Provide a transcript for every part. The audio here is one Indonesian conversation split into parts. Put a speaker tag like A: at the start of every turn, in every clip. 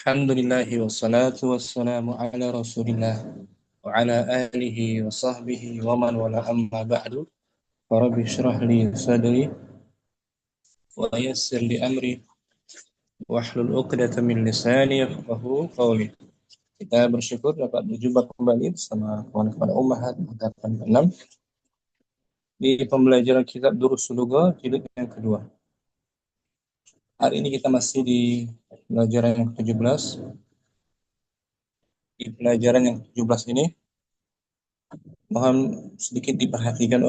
A: Alhamdulillahi wassalatu wassalamu ala rasulillah wa ala alihi wa sahbihi wa man wala amma ba'du. Rabbi shrah li sadri wa yassir li amri wahlul 'uqdatam min lisani yafqahu qawli. Kita bersyukur dapat berjumpa kembali bersama kawan-kawan Ummahat angkatan ke-6 di pembelajaran kitab Durusul Lugha jilid yang kedua. Hari ini kita masih di pelajaran yang ke-17. Di pelajaran yang ke-17 ini mohon sedikit diperhatikan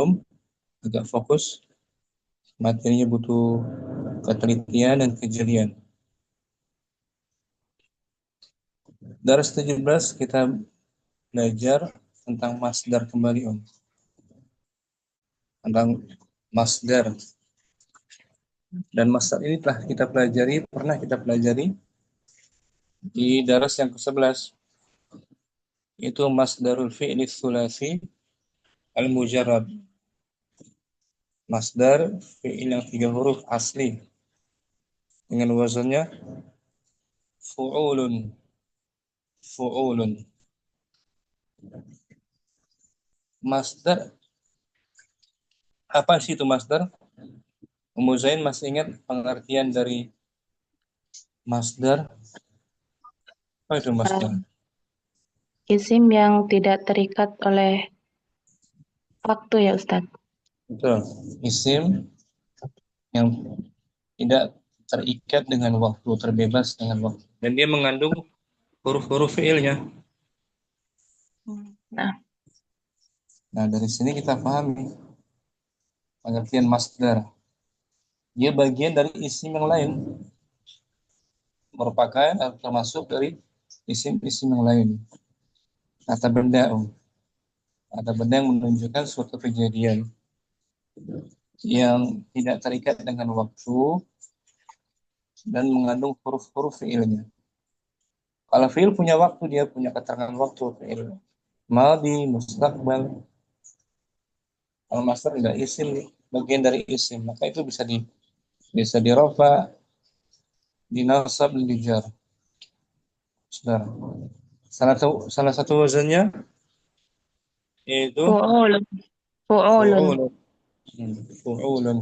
A: agak fokus. Materinya butuh ketelitian dan kejelian. Daras 17 kita belajar tentang masdar kembali tentang masdar. Dan masdar ini pernah kita pelajari di daras yang ke-11, yaitu masdarul fi'li tsulasi al-mujarrad. Masdar fi'il yang 3 huruf asli dengan wazannya fu'ulun. Masdar, apa sih itu masdar? Zain masih ingat pengertian dari masdar? Apa itu masdar?
B: Isim yang tidak terikat oleh waktu ya Ustadz.
A: Betul. Isim yang tidak terikat dengan waktu, terbebas dengan waktu. Dan dia mengandung huruf-huruf fi'ilnya. Nah, dari sini kita pahami pengertian masdar. Dia bagian dari isim yang lain. Merupakan atau termasuk dari isim-isim yang lain. Kata benda, Kata benda yang menunjukkan suatu kejadian yang tidak terikat dengan waktu dan mengandung huruf-huruf fi'ilnya. Kalau fi'il punya waktu, dia punya keterangan waktu fi'il. Madhi, mustaqbal. Kalau masdar tidak, isim, bagian dari isim. Maka itu bisa dirofa, dinasab, dan dijar. Saudara. Salah satu wazannya yaitu
B: Fu'ulun.
A: fu'ulun. Fu'ulun.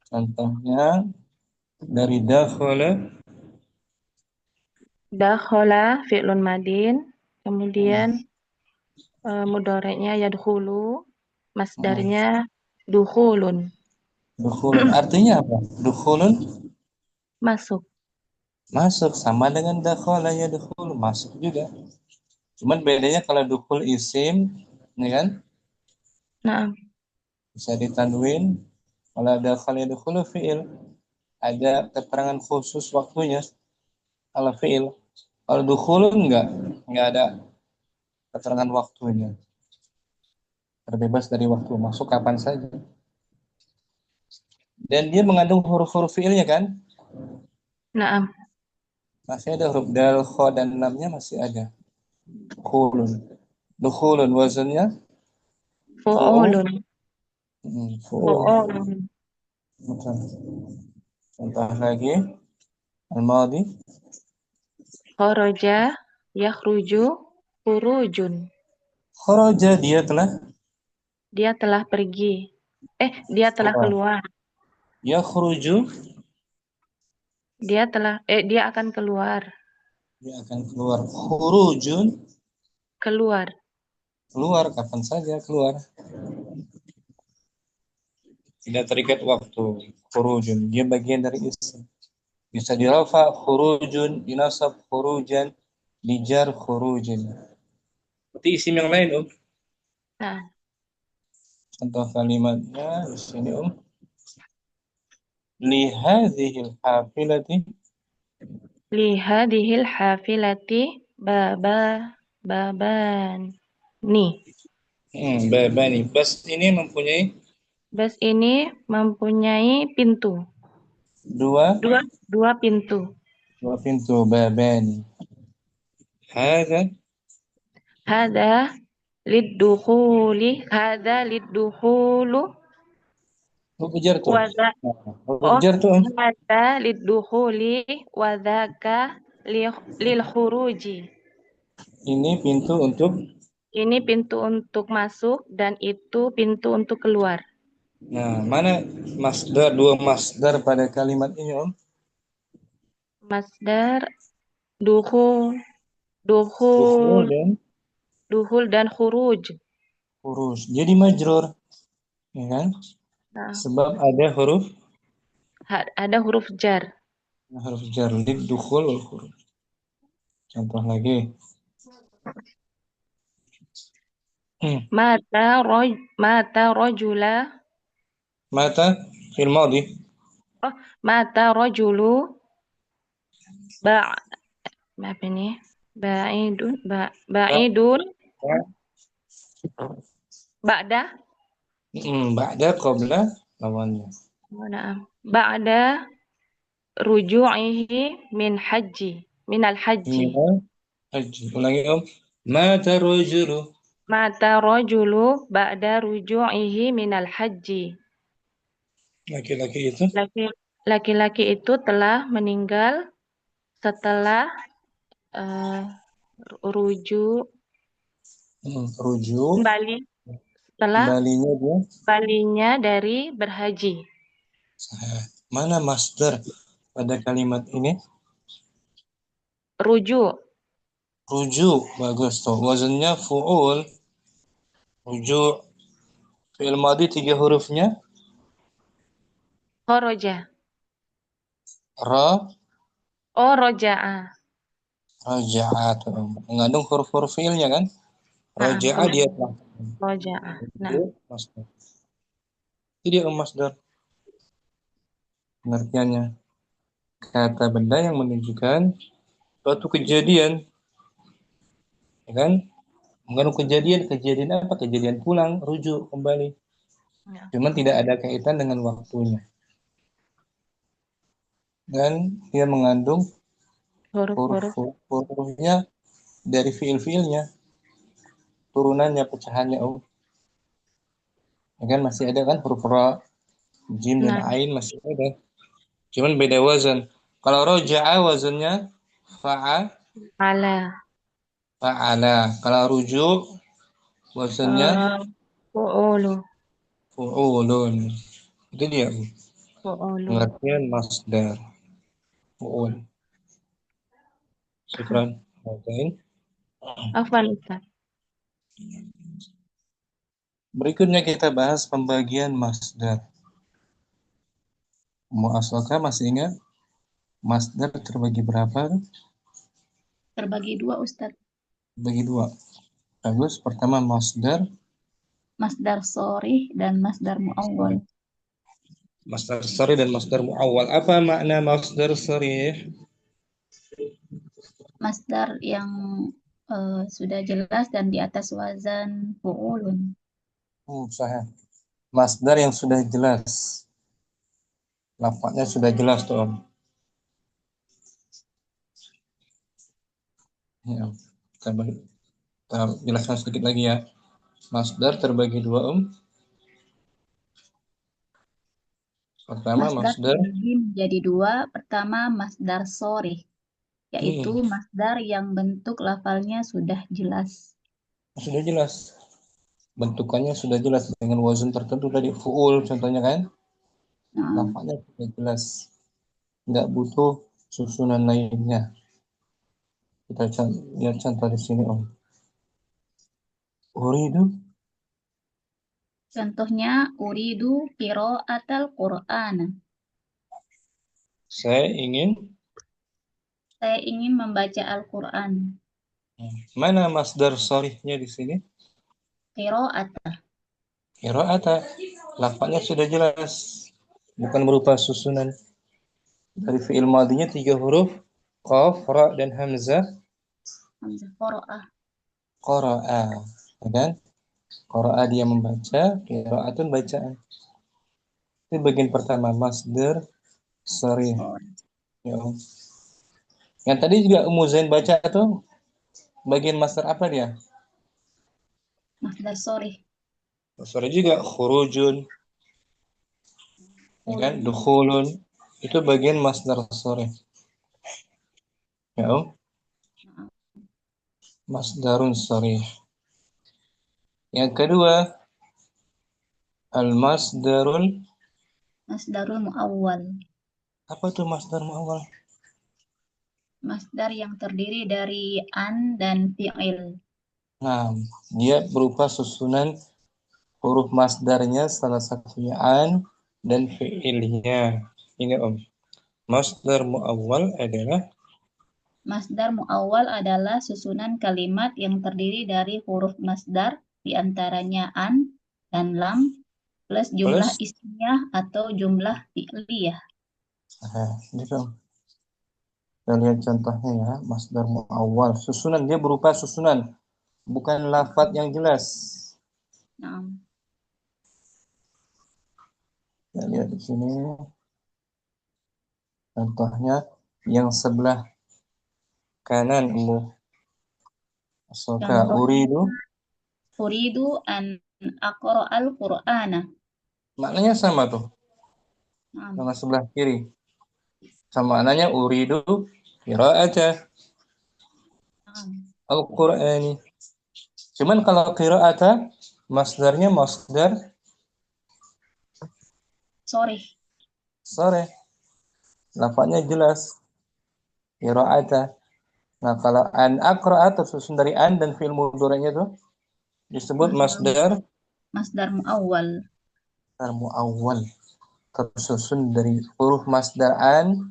A: Contohnya dari dakhala.
B: Dakhala fi'lun madin. Kemudian mudhari'nya yadkhulu. Masdarnya dukhulun.
A: Dukhulun. Artinya apa? Dukhulun
B: Masuk.
A: masuk, sama dengan dakhala ya dukhul, masuk juga. Cuman bedanya kalau dukhul isim, ya kan?
B: Nah,
A: Bisa ditanwin. Kalau dakhala ya dukhul fi'il, ada keterangan khusus waktunya. Kalau fi'il, kalau dukhulun enggak ada keterangan waktunya. Terbebas dari waktu, masuk kapan saja. Dan dia mengandung huruf-huruf fi'ilnya kan?
B: nah,
A: Masih ada huruf dal, kha, dan lamnya masih ada. Dukhulun. Dukhulun wazannya fu'ul.
B: fu'ulun.
A: Fu'ul.
B: Fu'ulun.
A: Betul. Contoh lagi, al-madhi.
B: Kharaja yakhruju khurujun.
A: Kharaja, dia telah
B: Dia telah pergi. Dia telah
A: keluar.
B: keluar.
A: Yakhruju,
B: Dia akan keluar.
A: dia akan keluar. Khurujun,
B: Keluar.
A: keluar kapan saja keluar. Tidak terikat waktu. Khurujun, dia bagian dari isim. Bisa dirafa khurujun, dinasab khurujan, dijar khurujin. Seperti isim yang lain,
B: Nah,
A: Contoh kalimatnya di sini, Lihadhil hafilati.
B: lihadihil hafilati baban. Nih,
A: Babani. Bas ini mempunyai
B: bus ini mempunyai pintu.
A: dua
B: Dua pintu.
A: dua pintu. Babani. Hadza
B: Hada hada liddukhulu,
A: ujartu.
B: wada,
A: Ujartu.
B: hada liddukhuli, wadaka lil khuruji.
A: Ini pintu untuk.
B: Ini pintu untuk masuk dan itu pintu untuk keluar.
A: Nah, mana masdar, dua masdar pada kalimat ini, Om?
B: Masdar duhul, duhul,
A: Dukhul dan
B: duhul dan khuruj.
A: huruf. Jadi majrur, ya kan?
B: Nah,
A: Sebab ada huruf
B: ada huruf jar.
A: jar lid dukhul wal huruf. Contoh lagi.
B: Mata rojula.
A: Mata fil madhi.
B: Oh, mata rojulu. Ba, apa ini?
A: Ba-
B: Ba'idun.
A: ba-
B: Ba'da.
A: Ba'da qabla lawannya.
B: Oh, na'am. Ba'da ruju'ihi minal haji.
A: Minal haji. Ulangi, Om. Mata rajulu.
B: Mata rojulu ba'da ruju'ihi minal haji.
A: Laki-laki itu.
B: Laki-laki itu telah meninggal setelah eh, rujuk
A: Rujuk.
B: kembali setelah
A: Kembalinya dia.
B: balinya dari berhaji.
A: Mana masdar pada kalimat ini?
B: Rujuk.
A: Rujuk. Bagus tuh. Wazannya fu'ul. Rujuk. Fi'il madhi 3 hurufnya.
B: Khoroja.
A: Ra.
B: Oh, roja'a.
A: Raja'at. Mengandung huruf-huruf fi'ilnya kan?
B: Nah,
A: Raja'a dia telah.
B: roja'a. Nah,
A: Rujuk. Masdar. Itu dia masdar. Pengertiannya. Kata benda yang menunjukkan suatu kejadian. Ya kan? Mengandung kejadian apa? Kejadian pulang, rujuk kembali.
B: ya.
A: Cuman tidak ada kaitan dengan waktunya. Dan dia mengandung
B: Huruf-huruf.
A: huruf-hurufnya dari fiil-fiilnya, turunannya, pecahannya. Oh, ya kan masih ada kan huruf ra, jim dan
B: Nah,
A: ain masih ada. Cuman beda wazan. Kalau roja'a wazannya fa'a,
B: ala.
A: fa'ala. Kalau rujuk wazannya
B: Fu'ulu.
A: fu'ulun. Itu dia
B: Fu'ulu.
A: pengertian masdar. Fu'ul. Syukran. Oke.
B: Afwan, Ustaz.
A: Berikutnya kita bahas pembagian masdar. Mu'aswaka masih ingat masdar terbagi berapa?
C: Terbagi dua, Ustadz.
A: Bagi dua. Bagus. Pertama masdar.
C: Masdar sorih dan masdar mu'awwal.
A: Masdar sharih dan masdar muawwal. Apa makna masdar sharih?
C: Masdar yang sudah jelas dan di atas wazan fu'ulun.
A: Sahih. Masdar yang sudah jelas. Lafadznya sudah jelas tuh, Om. Ya, kita jelaskan sedikit lagi ya. Masdar terbagi dua, Om. Pertama
C: Masdar
A: masdar.
C: terbagi menjadi dua. Pertama masdar sorih, yaitu masdar yang bentuk lafalnya sudah jelas.
A: Sudah jelas. Bentukannya sudah jelas dengan wazan tertentu tadi fu'ul contohnya kan. Lafadznya sudah jelas. Nggak butuh susunan lainnya. Kita lihat contoh di sini, Om. Uridu.
C: Contohnya uridu qira'atal Qur'an.
A: Saya ingin
C: membaca Al-Qur'an.
A: Mana masdar sharihnya di sini?
C: Qira'ata.
A: Qira'ata. Lafadznya sudah jelas. Bukan berupa susunan. Dari fi'il madinya 3 huruf. Qaf, ra, dan hamzah.
C: Hamzah qira'ah.
A: Qara'a. Dan qara'a dia membaca. Qira'atun bacaan. Itu bagian pertama. Masdar sharih. Ya. Yang tadi juga Ummu Zain baca tuh. Bagian masdar apa dia?
C: Masdar sorih.
A: Sharih juga khurujun. Ya kan? Dukhulun. Itu bagian masdar sharih. Ya,
C: Naam.
A: masdarun sharih. Yang kedua, al-masdarul,
C: Masdarul muawwal.
A: apa tuh masdar muawwal?
C: Masdar yang terdiri dari an dan fi'il.
A: Nah, dia berupa susunan huruf masdarnya salah satunya an dan fi'ilnya. Ini Om. Masdar muawwal adalah
C: Masdar muawwal adalah susunan kalimat yang terdiri dari huruf masdar, diantaranya an dan lam, plus jumlah
A: plus.
C: ismiyah atau jumlah fi'liyah.
A: Nah, ini Om. Kita lihat contohnya ya, masdar muawwal. Susunan dia berupa susunan, bukan lafadz yang jelas.
C: Naam.
A: Kita lihat di sini contohnya yang sebelah kanan Soka
C: Contohnya,
A: uridu,
C: uridu an aqra'al Qur'ana.
A: maknanya sama tuh
C: Naam.
A: sama sebelah kiri. Sama maknanya uridu qira'ata
C: Naam.
A: al-Qur'ani. Cuman kalau qira'ata masdarnya masdar
C: Sorry.
A: sore. Lafadznya jelas qira'ata. Nah, kalau an aqra'a tersusun dari an dan fi'il mudhari'nya tuh disebut masdar
C: Masdar muawwal.
A: muawwal. Tersusun dari huruf masdar an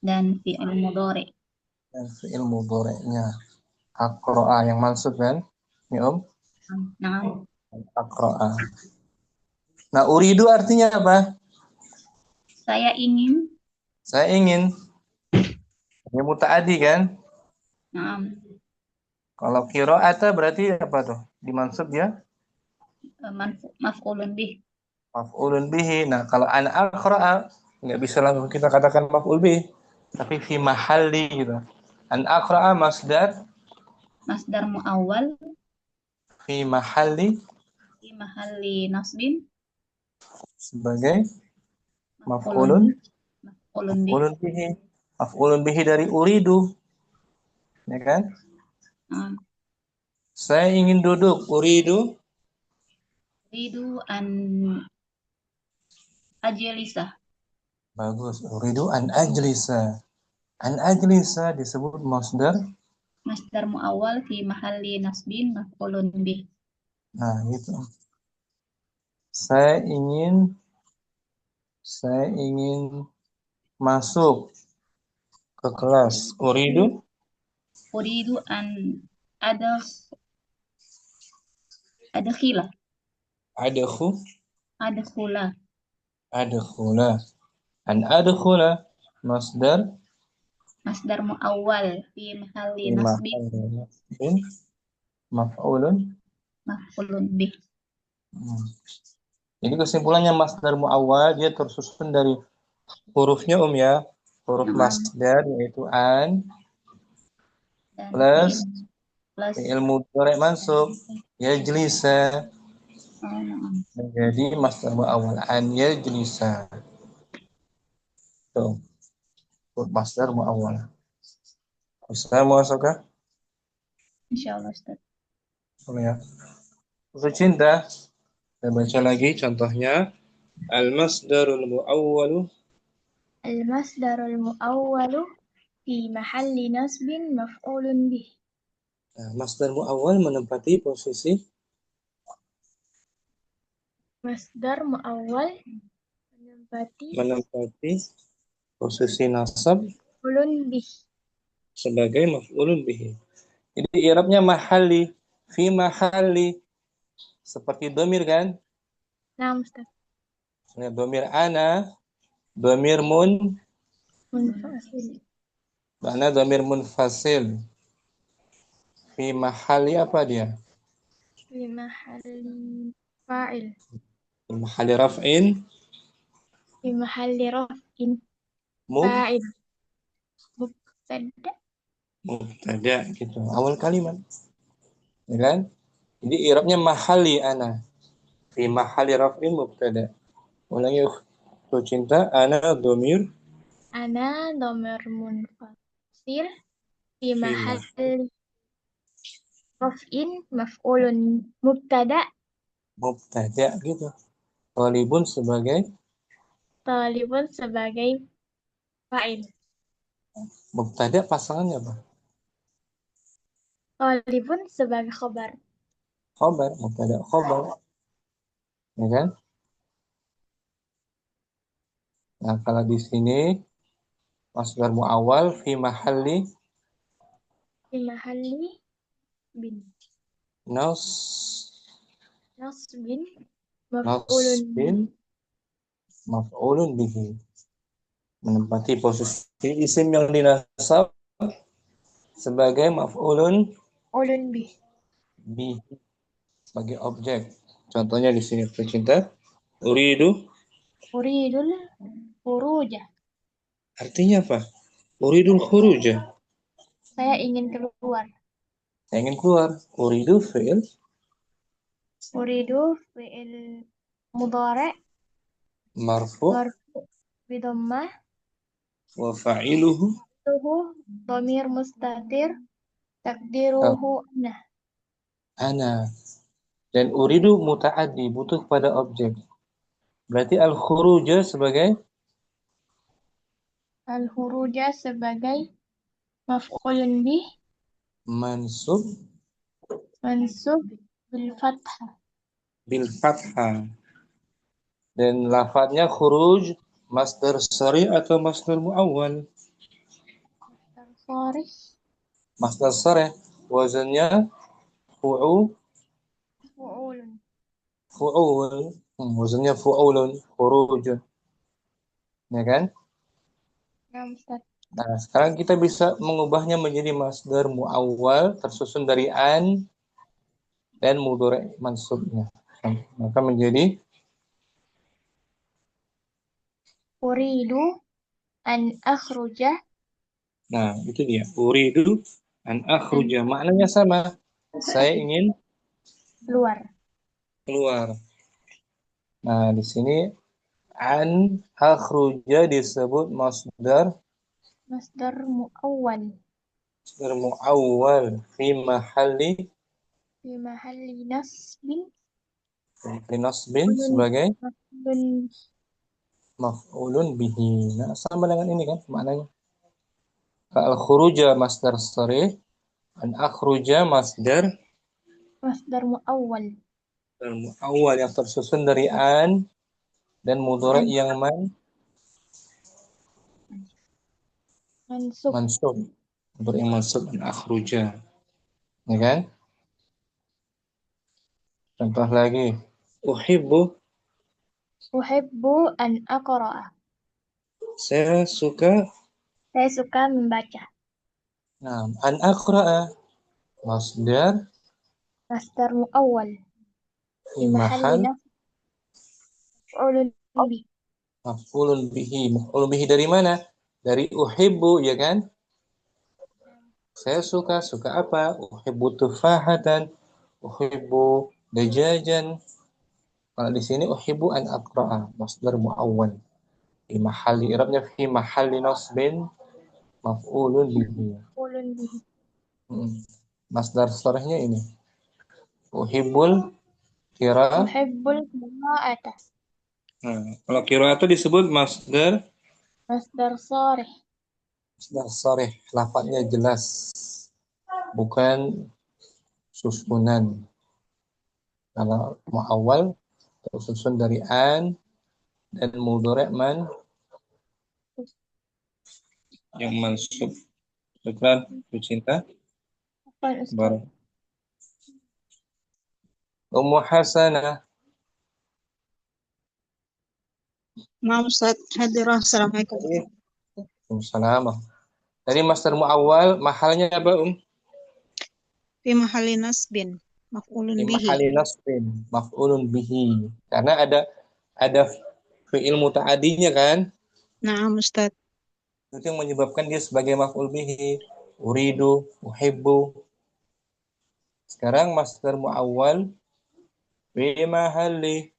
C: Dan fi'il mudhari.
A: dan fi'il mudhari'nya. Aqra'a yang mansub kan? Ini Om,
C: Naam.
A: aqra'a. Nah, uridu artinya apa?
C: Saya ingin.
A: Saya ingin. Ya muta'adi kan?
C: Naam.
A: Kalau qira'ata berarti apa tuh? Dimansub ya?
C: Maf'ulun bih.
A: Maf'ulun bihi. Nah, kalau an aqra'a nggak bisa langsung kita katakan maf'ul bihi, tapi fi mahalli gitu. An aqra'a masdar
C: Masdar muawwal
A: fi mahalli
C: di mahalli nasbin
A: sebagai
C: maf'ulun
A: maf'ulun
C: maf'ulun bih.
A: maf'ulun bihi. Maf'ulun bihi dari uridu, ya kan?
C: Naam.
A: Saya ingin duduk, uridu.
C: Uridu an ajlisa.
A: Bagus, uridu an ajlisa. An ajlisa disebut masdar.
C: Masdar muawwal fi mahalli nasbin maf'ulun bih.
A: Nah, gitu. Saya ingin masuk ke kelas.
C: Uridu an ada adkhila.
A: Adkhu
C: Adkhula.
A: adkhula. An adkhula masdar
C: Masdar muawwal fi mahalli nasbin
A: mahallin maf'ulun.
C: maf'ulun bih.
A: Jadi kesimpulannya masdar muawwal dia tersusun dari hurufnya ya. Huruf
C: Naam.
A: masdar yaitu an
C: Dan
A: plus
C: plus
A: fi'il mudhari' mansub yajlisa
C: naam.
A: menjadi masdar muawwal an yajlisa. Tuh, huruf masdar muawwal. Bisa masukah?
C: Insyaallah Ustaz.
A: Ya. Untuk cinta, kita baca lagi contohnya. Al-masdarul muawwalu.
B: Al-masdarul muawwalu fi mahalli nasbin maf'ulun bih.
A: Nah, masdar muawwal menempati posisi
B: Masdar muawwal menempati
A: posisi nasab
B: maf'ulun bih.
A: sebagai maf'ulun bihi. Jadi i'rabnya mahalli, fi mahalli, seperti domir kan?
B: Nah, Ustaz.
A: Ya, domir ana, domir
B: Munfasil.
A: mana domir munfasil. Fi mahalli apa dia?
B: Fi mahalli fa'il.
A: Fi mahalli raf'in
B: Fi mahalli raf'in
A: mub
B: fa'il. Mubtada.
A: mubtada gitu. Awal kalimat. Ya kan? Jadi i'rabnya mahalli ana. Fi mahalli raf'in mubtada. Ulangi tuh cinta ana domir
B: Ana dhamir munfasil.
D: taksir fi
A: Fi
D: mahal
A: mahal
D: raf'in maf'ulun mubtada
A: mubtada gitu. Talibun sebagai
D: talibun sebagai fa'il.
A: mubtada pasangannya apa?
D: Talibun sebagai khobar.
A: Khobar, mubtada khobar, ya kan? Nah, kalau di sini masdar muawwal fi mahalli
D: Fi mahalli bin.
A: nas
D: Nasbin maf'ulun
A: nasbin maf'ulun bihi, menempati posisi isim yang dinasab sebagai maf'ulun
D: ulun bih.
A: bihi, sebagai objek. Contohnya di sini tercinta, uridu
D: Uridul furuja.
A: artinya apa? Uridul khuruja.
D: Saya ingin keluar.
A: Saya ingin keluar. Uridu fi'il
D: Uridu fi'il mudhari'
A: marfu
D: marfu' bi dhammah
A: wa fa'iluhu
D: tuhu dhamir mustatir takdiruhu nah.
A: ana. Dan uridu muta'addi, butuh pada objek. Berarti al-khuruja sebagai
D: Al-huruja sebagai maf'ulun bih
A: mansub
D: mansub bil fathah.
A: bil fathah. Dan lafadznya khuruj masdar sharih atau masdar muawwal?
D: Sorry.
A: Masdar sharih wazannya
D: Fu'ulun.
A: fu'ul. Wazannya fu'ulun, khuruj. Ya kan?
D: Ya, Ustaz.
A: Nah, sekarang kita bisa mengubahnya menjadi masdar muawwal tersusun dari an dan mudhari' mansubnya. Maka menjadi
D: Uridu an akhruja
A: nah, itu dia. Uridu an akhruja. Maknanya sama. Saya ingin
D: keluar.
A: keluar. Nah, di sini an akhruja disebut masdar
D: Masdar mu'awwal
A: muawwal fi mahalli
D: fi mahalli nasbin
A: nasbin sebagai
D: maf'ulun
A: maf'ulun bihi. Nah, sama dengan ini kan maknanya. Al khuruja masdar sharih, an akhruja masdar
D: masdar mu'awwal
A: muawwal yang tersusun dari an dan mudhari' yang
D: mansub.
A: mansub. Mudhari' yang mansub an akhruja. Ya kan? Contoh lagi. Uhibbu,
D: Uhibbu an aqra'a.
A: saya suka.
D: Saya suka membaca.
A: Nah, an aqra'a masdar
D: Masdar mu'awwal
A: fi
D: fi mahalli
A: mahal
D: maf'ulun bih.
A: maf'ulun bihi. Maf'ulun bihi dari mana? Dari uhibbu, ya kan? Saya suka. Suka apa? Uhibbu tufahatan, uhibbu dajajan. Kalau di sini uhibbu an aqra'a masdar muawwal. Di mahalli i'rabnya fi mahalli nasbin maf'ulun bihi.
D: Maf'ulun bih.
A: Masdar sharihnya ini. Uhibbul kira.
D: Uhibbul qira'ata.
A: Nah, kalau kira itu disebut masdar
D: Masdar sharih.
A: masdar sharih, lafadznya jelas, bukan susunan. Kalau muawwal tersusun dari an dan mudhari' yang mansub. Syukran, Bu Cinta.
D: Apaan, Ustaz?
A: Baru. Ummu Hasanah.
E: Maaf Ustaz, hadirah. Assalamualaikum.
A: Waalaikumsalam. Tadi masdar muawwal mahalnya apa,
E: Fi mahalli nasbin, maf'ulun
A: Fi
E: bihi.
A: mahalli nasbin maf'ulun bihi. Karena ada fi'il muta'adinya kan?
E: Naam Ustaz.
A: Itu yang menyebabkan dia sebagai maf'ul bihi. Uridu, uhibbu. Sekarang masdar muawwal fi mahalli.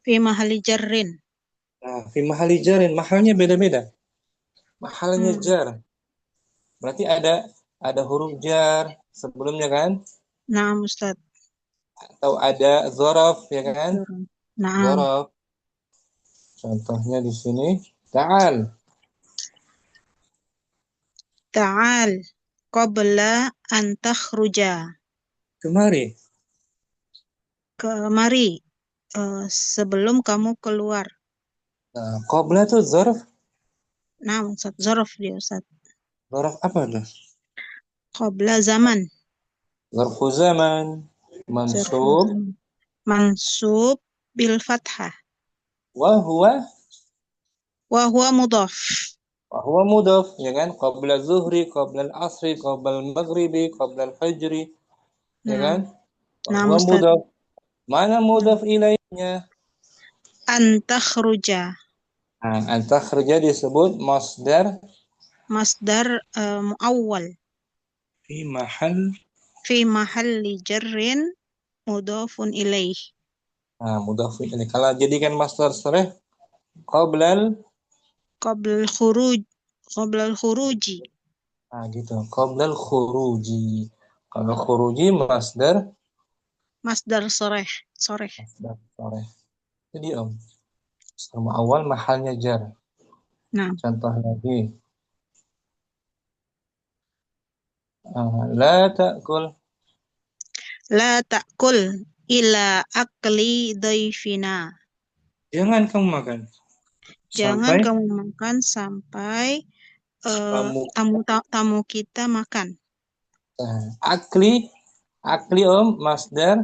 E: Fi mahalli jarrin.
A: Nah, fi mahalli jarin, mahalnya beda-beda. mahalnya
E: Hmm.
A: jar. Berarti ada huruf jar sebelumnya kan?
E: Naam Ustaz.
A: Atau ada zorof ya kan?
E: Naam.
A: Zorof. Contohnya di sini ta'al.
E: Ta'al qabla an takhruja.
A: Kemari.
E: Kemari sebelum kamu keluar.
A: Nah, qabla itu zorof.
E: Naam Ustaz. Zarf dia Ustaz.
A: Zorof apa tuh?
E: Qabla zaman.
A: Zarfu zaman.
E: Zarf
A: Mansub.
E: zaman. Mansub bil fathah.
A: Wa huwa.
E: Wa huwa mudhaf.
A: Wa huwa mudhaf. Ya kan? Qabla zuhri, qabla al-asri, qabla al-maghribi, qabla al-fajri. Ya kan? Wa
E: Naam
A: huwa
E: Ustaz.
A: mudhaf. Mana mudhaf ilaihnya?
E: An takhruja.
A: Nah, antah kerja disebut masdar
E: Masdar muawwal.
A: fi mahal.
E: Fi mahalli jarrin mudhafun ilaih.
A: Nah, mudhaf ini. Kalau jadikan masdar sharih qablal.
E: Qablal khuruj. Qablal khuruji.
A: Nah, gitu. Qablal khuruji. Kalau khuruji masdar
E: Masdar soreh. Soreh.
A: masdar sharih. Jadi sama awal mahalnya jar.
E: Nah.
A: Contoh lagi. La ta'kul.
E: La ta'kul ila akli dhaifina.
A: Jangan kamu makan.
E: Jangan
A: Sampai
E: kamu makan sampai
A: tamu.
E: tamu kita makan.
A: Akli. Akli masdar.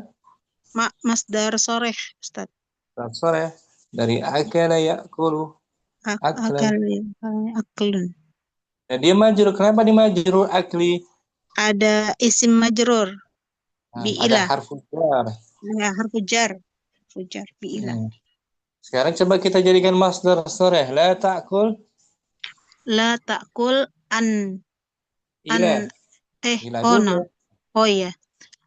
E: Masdar soreh, Ustaz.
A: Sharih dari akala ya'kulu.
E: Aklun.
A: Nah, dia majrur. Kenapa dia majrur akli?
E: Ada isim majrur.
A: Nah,
E: Bi'ilah.
A: ada harfu jar.
E: Ya, harfu jar. Fujar bi'ilah.
A: Sekarang coba kita jadikan masdar sharih. La ta'kul.
E: La ta'kul an.
A: Ila. Ila juga.
E: No. Oh iya.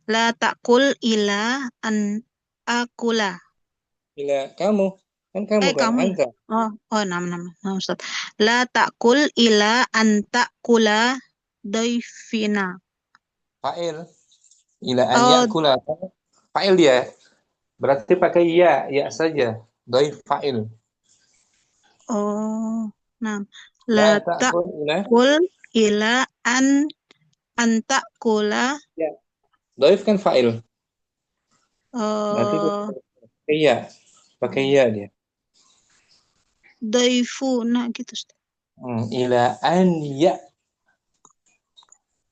E: La ta'kul ila an akula.
A: Ila kamu. Kan kamu kan.
E: Kamu.
A: Anta.
E: Nama Ustaz. La ta'kul ila an ta'kula daifina.
A: Fa'il. Ila an ya'kula. Fa'il dia. Berarti pakai ya saja. Dhaif fa'il.
E: Nah.
A: La
E: La
A: ta'kul
E: ila an ta'kula.
A: Ya. Dhaif kan fa'il. Berarti pakai ya. Pakai ya dia.
E: Daifuna gitu Ustaz.
A: Ila an ya.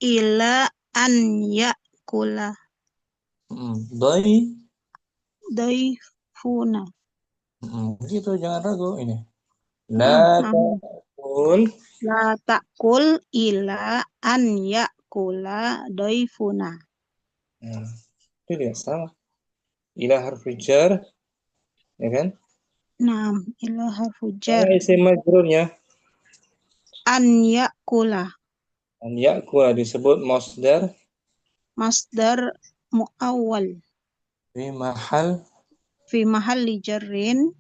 E: Ila an ya'kula. Daifuna.
A: Gitu, jangan ragu ini. La
E: ta'kul ila an ya'kula daifuna.
A: Itu dia salah. Ila harfu jar, ya kan?
E: Nah, ila harfu jar.
A: Isim majrurnya
E: An ya'kula.
A: An ya'kula disebut masdar.
E: Masdar muawwal. Fi mahalli jarrin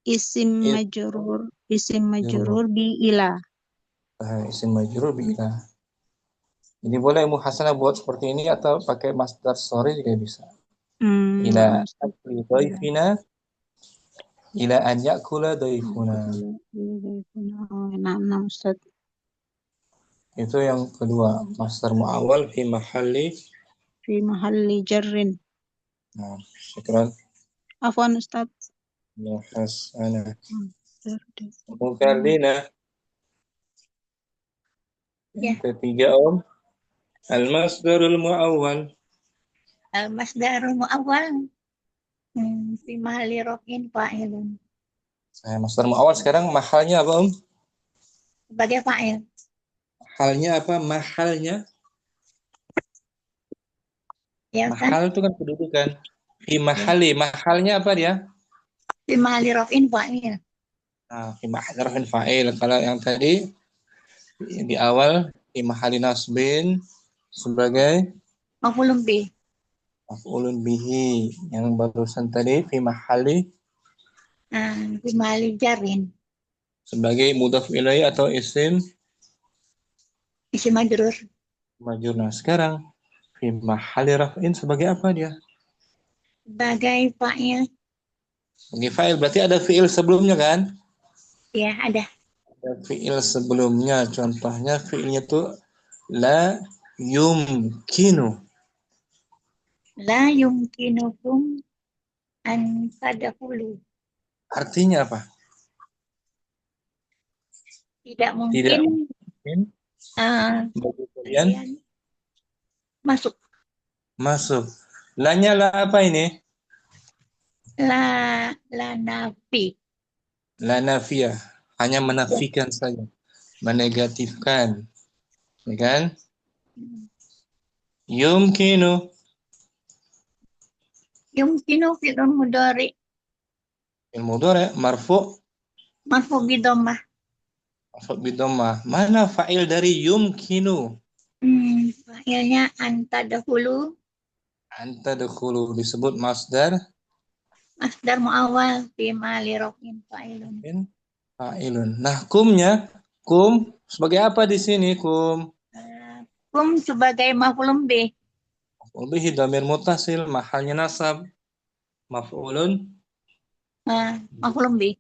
E: isim majrur bi ila.
A: Isim majrur bi ila. Jadi boleh Muhasanah buat seperti ini atau pakai masdar sharih juga bisa. Ila akli dhaifina. Ila an ya'kula dhaifuna.
E: Nah, Ustaz.
A: Itu yang kedua, masdar muawwal fi mahalli
E: jarrin.
A: Nah, syukran.
E: Afwan Ustaz.
A: Muhasanah. Mukallina. Yang ketiga al-masdarul muawwal.
C: Al-masdarul muawwal fi mahalli raf'in fa'ilun.
A: Masdar muawwal sekarang mahalnya apa
C: Sebagai fa'il.
A: Mahalnya apa? Mahalnya?
C: Ya,
A: mahal itu kan kedudukan. Fi mahali. Mahalnya apa dia?
C: Fi mahalli raf'in fa'il.
A: Nah, fi mahalli raf'in fa'il. Kalau yang tadi di awal fi mahalli nasbin sebagai
C: maf'ulun bih.
A: Maf'ulun bihi. Yang barusan tadi fi mahalli
C: Fi mahalli jarrin.
A: sebagai mudhaf ilaih atau isim
E: Isim majrur.
A: majrur. Nah, sekarang fi mahalli raf'in sebagai apa dia?
E: Sebagai fa'il.
A: Sebagai fa'il berarti ada fi'il sebelumnya kan?
E: Ya, ada.
A: Ada fi'il sebelumnya. Contohnya fi'ilnya tuh la yumkinu.
E: La yumkinukum an tadkhulu.
A: Artinya apa?
E: Tidak
A: Tidak
E: mungkin
A: mungkin bagi kalian
E: kalian masuk.
A: masuk. La-nya la apa ini?
E: La nafi.
A: La nafiyah. Hanya menafikan saja. Menegatifkan. Ya kan? Yumkinu.
E: Yumkinu fi'lun mudhari
A: Fi'il mudhari' marfu'
E: marfu bidammah.
A: marfu' bidammah. Mana fa'il dari yumkinu?
E: Fa'ilnya an tadkhulu,
A: Anta dakhulu disebut masdar
E: masdar muawwal fi mali raf'in fa'ilun.
A: fa'ilun. Nah, kumnya, kum sebagai apa di sini kum?
E: Kum sebagai maf'ulun bih.
A: Maf'ul bihi dhamir muttasil, mahalnya nasab. Maf'ulun
E: Maf'ulun bih.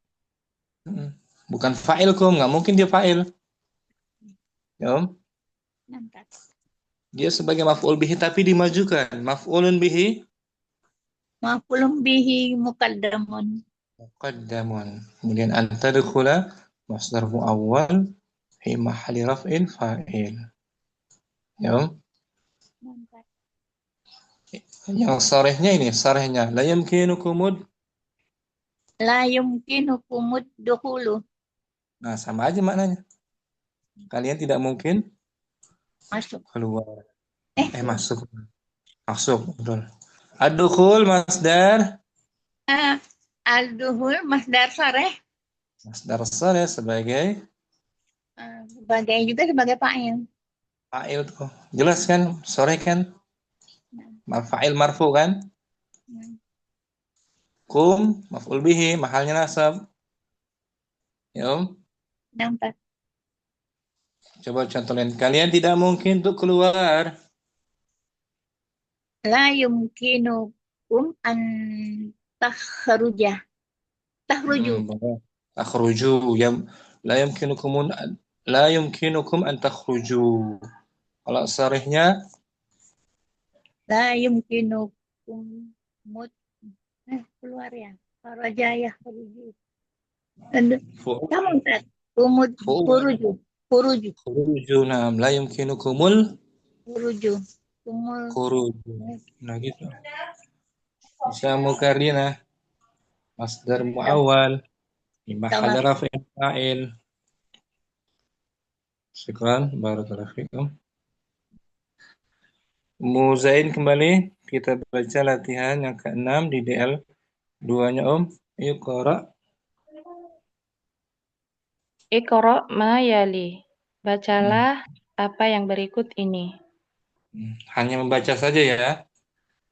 A: bukan fa'il kum, nggak mungkin dia fa'il. Ya, Om.
E: Nampak.
A: Dia sebagai maf'ul bihi tapi dimajukan. Maf'ulun bihi
E: Maf'ulun bihi muqaddamun.
A: muqaddamun. Kemudian anta dakhula masdar muawwal fi mahalli raf'in fa'il. Ya, Om.
E: Nampak.
A: Yang sarihnya ini, sarihnya la yumkinukumud.
E: La yumkinukumud dukhulu.
A: Nah, sama aja maknanya. Kalian tidak mungkin
E: Masuk.
A: keluar. Masuk. Masuk, betul. Ad-dukhul masdar.
E: Al-duhul masdar sareh.
A: Masdar sarih sebagai
E: Sebagai juga sebagai fa'il.
A: fa'il tuh. Jelas kan? Sore kan? Fa'il marfu kan? Kum maf'ul bihi mahalnya nasab. Ya, Om.
E: Nampak.
A: Coba contoh lain. Kalian tidak mungkin untuk keluar.
E: La yumkinukum an takhruja. Takhruju.
A: Takhruju. La yumkinukum an takhruju. Kalau sarihnya
E: La yumkinukum keluar ya. Kharaja yakhruju. Kamu tak kumud khuruju. Khuruju.
A: khuruju. Nah, la yumkinukumul
E: Khuruju. Kumul.
A: khuruju. Nah, gitu. Bisa mukarrinah. Masdar muawwal. Di mahal raf'in fa'il. Syukran. Barakallahu fikum. Muzain kembali. Kita baca latihan yang ke-6 di DL 2-nya Om. Yuk, Qara.
B: Iqra ma yali. Bacalah apa yang berikut ini.
A: Hanya membaca saja ya.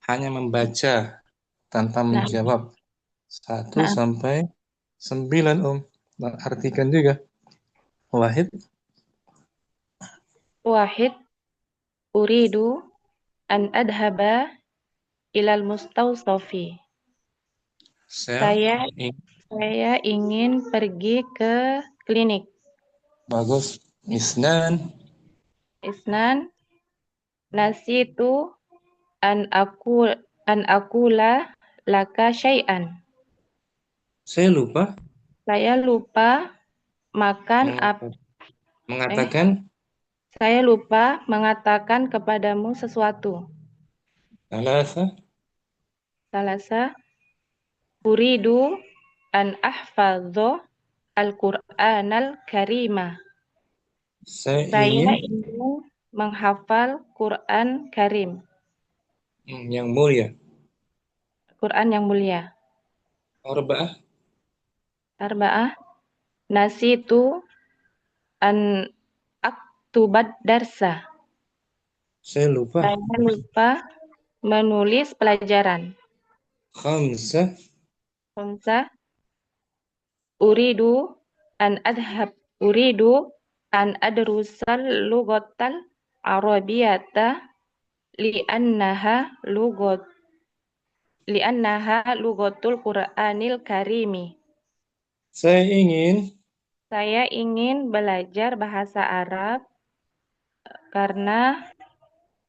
A: Hanya membaca tanpa menjawab. 1 sampai 9 Om. Dan artikan juga. Wahid.
B: Wahid. Uridu an adhaba ilal mustawsafi. Saya ingin pergi ke klinik.
A: Bagus. Isnan.
B: Nasitu an akula laka syai'an.
A: Saya lupa.
B: Saya lupa makan
A: Mengatakan.
B: Saya lupa mengatakan kepadamu sesuatu. Salasa. Uridu an ahfadho al-Qur'an al-Karimah. Saya ingin menghafal Quran Karim.
A: Yang mulia.
B: Quran yang mulia. Arba'ah. Nasitu an aktubat darsa.
A: Saya lupa.
B: Saya lupa menulis pelajaran.
A: Khamsa.
B: Uridu uridu an adrusal lughatal arabiyata li'annaha lughat lughatul Qur'anil Karimi.
A: Saya ingin
B: Saya ingin belajar bahasa Arab karena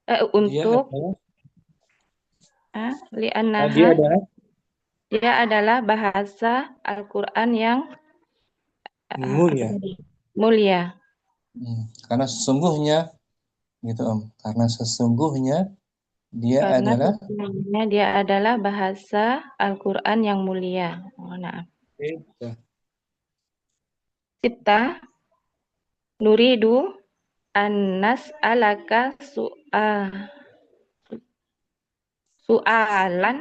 A: dia
B: untuk
A: adalah
B: dia adalah bahasa Al-Qur'an yang
A: mulia.
B: mulia.
A: Karena sesungguhnya gitu Om. Karena sesungguhnya dia
B: Karena
A: adalah
B: sesungguhnya dia adalah bahasa Al-Qur'an yang mulia.
A: Itu.
B: Sita nuridu an nas'alaka su'alan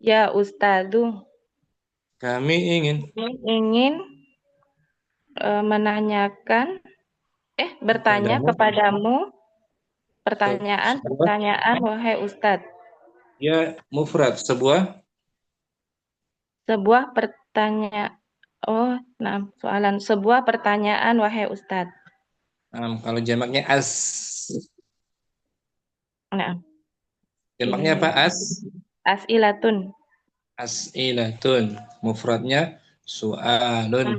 B: ya Ustadu.
A: Kami
B: Ingin bertanya kepadamu pertanyaan wahai Ustadz.
A: Ya mufrad sebuah
B: Sebuah pertanyaan wahai Ustadz.
A: kalau jamaknya as.
B: Nah,
A: Jamaknya apa as?
B: As'ilatun.
A: As'ilatun. Mufradnya su'alun.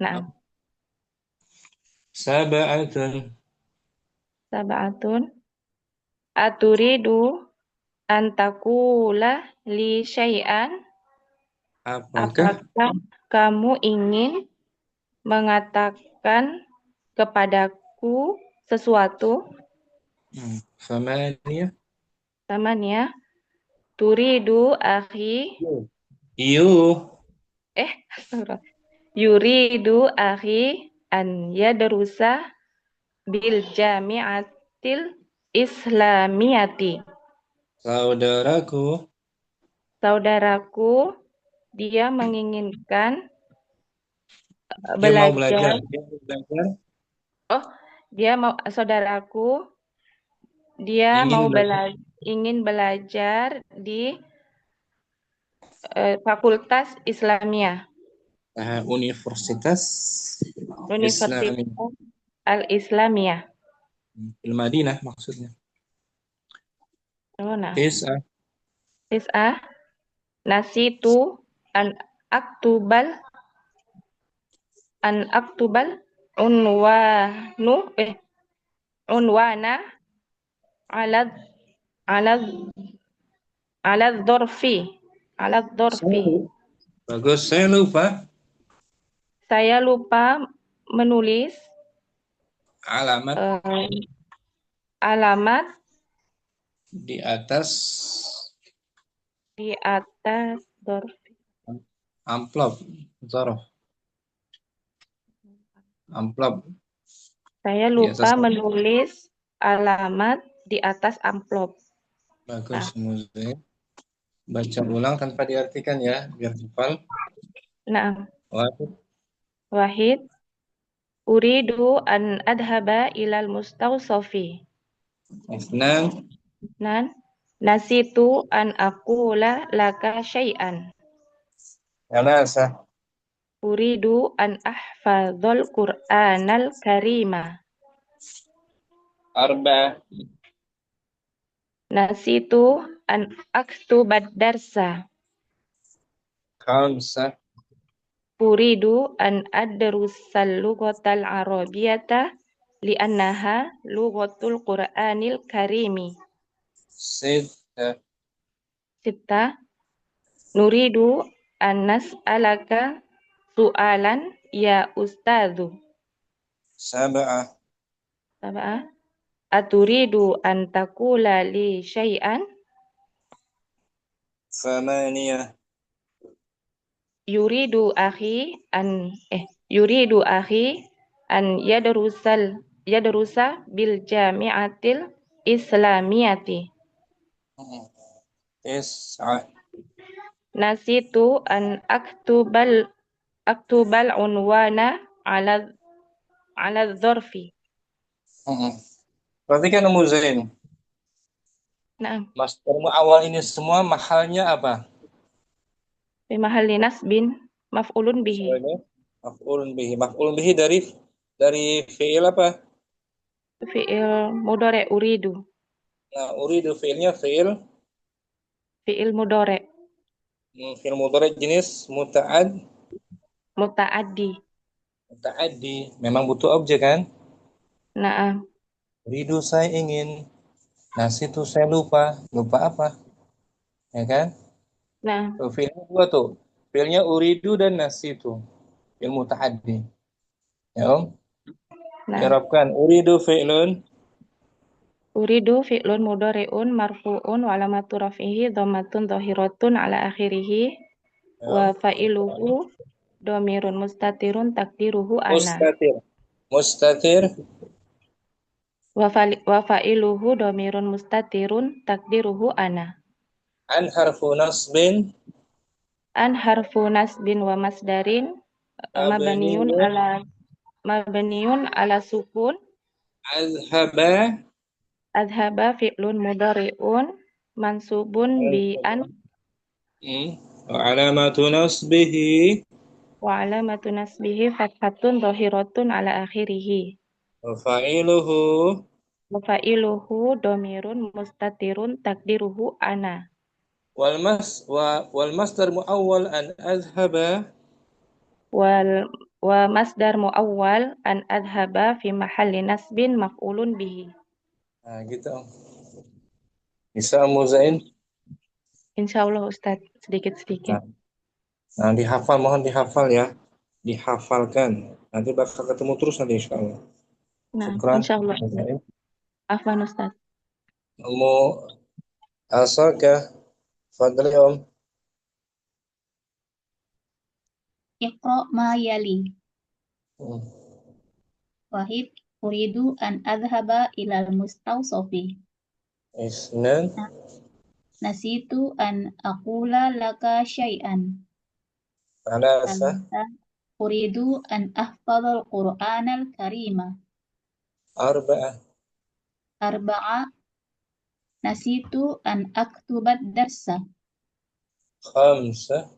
B: Nah,
A: Sab'atun.
B: Aturidu antakula li syai'an.
A: Apakah
B: Apakah kamu ingin mengatakan kepadaku sesuatu?
A: Famaniyah.
B: Tamanya turidu akhi yuridu akhi an yadrusa bil jami'atil islamiyati. Saudaraku dia menginginkan
A: dia mau
B: belajar. Saudaraku dia ingin belajar di Fakultas Islamiyah.
A: Universitas
B: Al-Islamiyah.
A: Madinah maksudnya.
B: Tis'ah nasitu an aktubal unwana ala dzorfi.
A: Bagus, saya lupa
B: menulis alamat
A: di atas
B: dzorfi.
A: amplop dzorof. Amplop.
B: Saya lupa menulis alamat di atas amplop.
A: Bagus, Muzi. Baca ulang tanpa diartikan ya, biar hafal.
B: Nah.
A: Wahid.
B: Uridu an adhaba ilal mustawsafi. Nasitu an aqula laka syai'an. Uridu an ahfadzal Qur'anal Karima. Nasitu an aktubad darsa. Uridu an adrusal lughatal arabiyata li'annaha lughatul Qur'anil Karimi. Sita nuridu an nas'alaka su'alan ya Ustadzu.
A: Sab'ah.
B: Aturidu an taqula li syai'an.
A: Samaniyah.
B: Yuridu akhi an yadrusa bil jami'atil islamiyati. Nasitu an aktubal unwana ala dzorfi.
A: Perhatikan Ummu Zain.
B: Nah,
A: Masdar awal ini semua mahalnya apa?
B: Fi mahalli nasbin Maf'ulun bihi.
A: Soalnya maf'ulun bihi. Maf'ulun bihi dari fi'il apa?
B: Fi'il mudhari uridu.
A: Nah, uridu fi'ilnya fi'il
B: Fi'il mudhari
A: fi'il mudhari jenis
B: muta'addi.
A: muta'addi. Memang butuh objek kan?
B: Na'am.
A: Uridu saya ingin. Nasitu saya lupa. Lupa apa? Ya kan?
B: Nah,
A: Tuh, fi'ilnya dua tuh. Fi'ilnya uridu dan nasitu. Fi'il muta'addi. Ya, Om?
B: nah.
A: I'rabkan uridu fi'lun
B: Uridu fi'lun mudhari'un marfu'un wa alamatu raf'ihi dhammatun dhahiratun ala akhirih wa
A: ya.
B: fa'iluhu dhamirun mustatirun takdiruhu ana.
A: Mustatir. Mustatir
B: Wa fa'iluhu dhamirun mustatirun takdiruhu ana.
A: an harfu nasbin
B: An harfu nasbin wa masdarin mabniun
A: mabniyun
B: ala sukun.
A: azhaba
B: Adhaba fi'lun mudhari'un mansubun bi an
A: wa alamatu nasbihi
B: wa alamatu nasbihi fathatun dhahiratun ala akhirih.
A: wa fa'iluhu
B: Wa fa'iluhu dhamirun mustatirun takdiruhu ana.
A: wal masdar muawwal an azhaba
B: Wa masdar muawwal an adhaba fi mahalli nasbin maf'ulun bihi.
A: nah gitu Om. Bisa Om Muzain.
B: Insyaallah Ustaz, sedikit-sedikit.
A: Nah dihafal, mohon dihafal ya, dihafalkan, nanti bakal ketemu terus nanti insyaallah.
B: Nah,
A: Syukran
B: insyaallah.
A: Muzain.
B: Afwan Ustaz.
A: Ummu Asaka, fadli Om.
C: Iqra ma yali.
A: Hmm.
C: Wahid, uridu an adhaba ilal mustawsofi.
A: Isnan
C: Nasitu an aqula laka syai'an.
A: Thalatha
C: Salasa, uridu an ahfadhal Qur'anal karima.
A: Arba'ah
C: Arba'a, nasitu an aktubat darsa.
A: Khamsa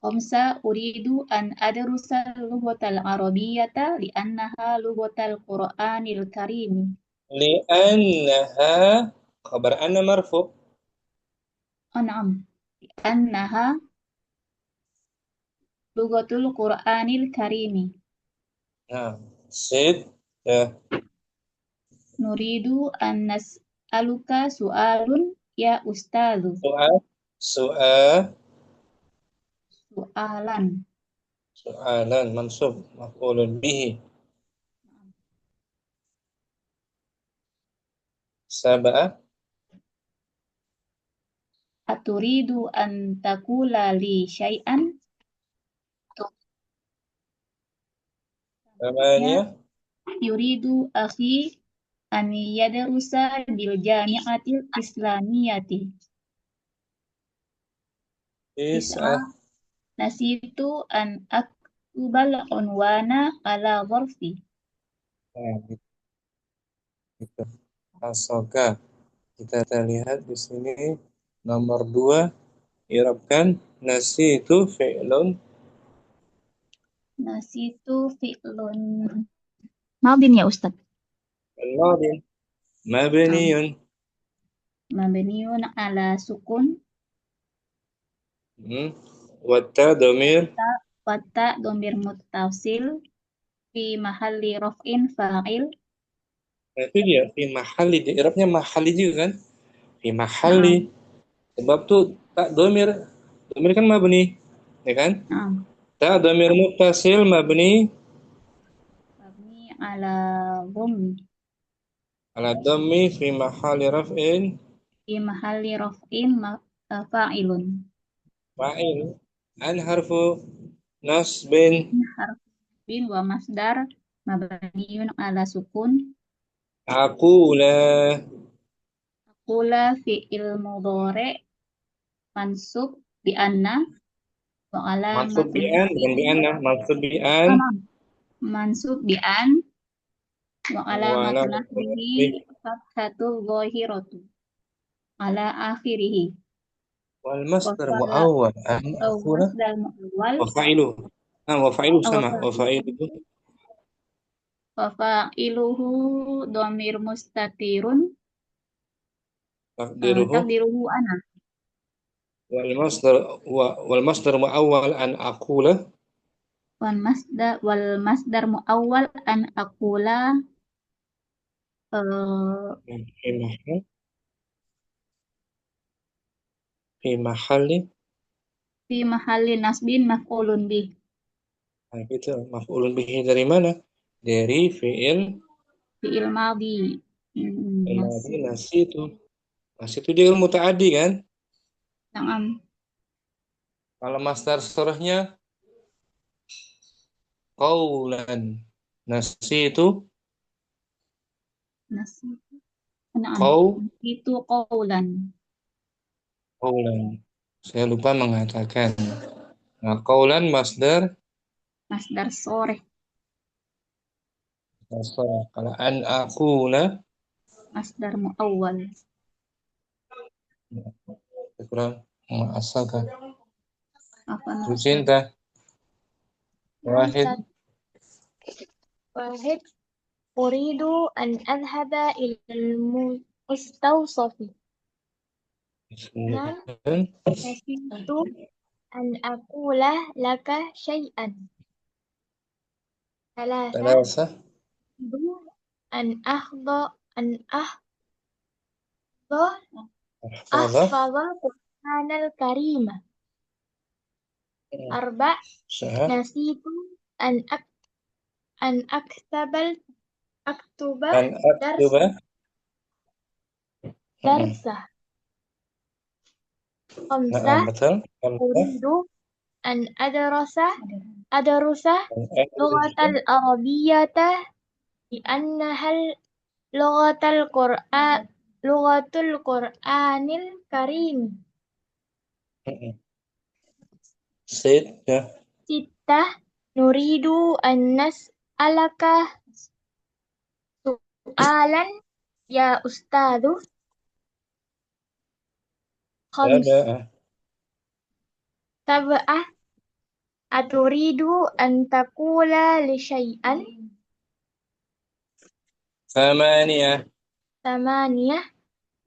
C: Khamsa, uridu an adrusa lughatal arabiyyata li'annaha lughatal Qur'anil karimi.
A: li'annaha khabar anna marfu'
C: An'am. Li'annaha lughatul Qur'anil karimi.
A: nah sid ya
C: Nuridu an nas'aluka su'alun ya ustadzu.
A: su'alan
C: Su'alan.
A: mansub maf'ulun bihi. Sab'ah
C: Aturidu an takula li syai'an.
A: Thamaniyah
C: Yuridu akhi an yadrusa bil jami'atil islamiyati.
A: Tis'ah
C: Nasitu an aktubal unwana ala dharfi.
A: nah, gitu. Asoka. Kita lihat di sini nomor 2, i'rabkan nasitu fi'lun
C: Nasitu fi'lun madin ya Ustaz.
A: madin mabniyun
C: Mabniun ala sukun
A: wa ta dhamir
C: Wata domir muttasil fi mahalli raf'in fa'il.
A: nah, itu dia fi mahalli, di i'rabnya mahalli juga kan, fi mahalli, sebab tuh tak dhamir kan mabni ya kan, ta dhamir muttasil mabni
C: Mabni ala dhammi
A: ala dhammi fi mahalli raf'in
C: fi mahalli raf'in fa'ilun.
A: fa'il an harfu nasbin
C: Harfin wa masdar mabniun ala sukun.
A: aqula
C: Aqula fi'il mudhari mansub bi anna wa
A: maksud
C: alamatul
A: bi an bukan bi anna, maksud bi an
C: mansub bi an wa
A: wa
C: alamatul
A: alamatul
C: nasbihi
A: nasbih
C: fathatul zahiratu ala akhirih.
A: Wal masdar
C: Wafa
A: muawwal an
C: atau
A: aqula
C: masdar muawwal
A: wa fa'iluhu. Wa fa'iluhu sama.
C: wafa
A: Wa fa'iluhu
C: wafa'iluhu dhamir mustatirun
A: takdiruhu
C: takdiruhu ana.
A: wal masdar muawwal an aqula
C: Wal masdar muawwal an aqula eh,
A: fi mahal fi mahalli.
C: fi mahalli nasbin maf'ulun bih.
A: Nah, gitu. Maf'ulun bihi dari mana? Dari fi'il
C: Fi'il madhi.
A: madhi nasitu. Nasitu dia kan muta'addi kan?
C: Na'am.
A: Kalau masdar surahnya qaulan. Nasitu
C: Nasi. Na'am.
A: qau
C: Itu qaulan.
A: qaulan. Saya lupa mengatakan. Nah, qaulan masdar
C: Masdar sore.
A: surah. Kalau an aqula
C: Masdar muawwal.
A: kurang mengasalkan.
C: Apa
A: Itu
C: nasab?
A: cinta. Wahid.
D: Ustaz. Wahid. Uridu an adhaba ilal mustawsafi. Nan. Nasitu an aqula laka syai'an. Thalatha.
A: Thalatha.
D: An ahdha
A: Ahfadha.
D: ahfadha Qur'anal Karima. Arba.
A: Sah.
D: Nasitu an aktuba
A: An aktuba.
D: darsa. Khamsah.
A: Nah, betul. Khamsah.
D: Uridu an adarusa
A: An
D: lughatal arabiyyata li'annahal lughatul Qur'anil Karim.
A: Sittah.
D: Sittah. Nuridu an nas'alaka su'alan ya ustadu.
A: Sab'ah.
D: Sab'ah. Aturidu an taqula li syai'an.
A: Thamaniyah.
D: Tamaniyah.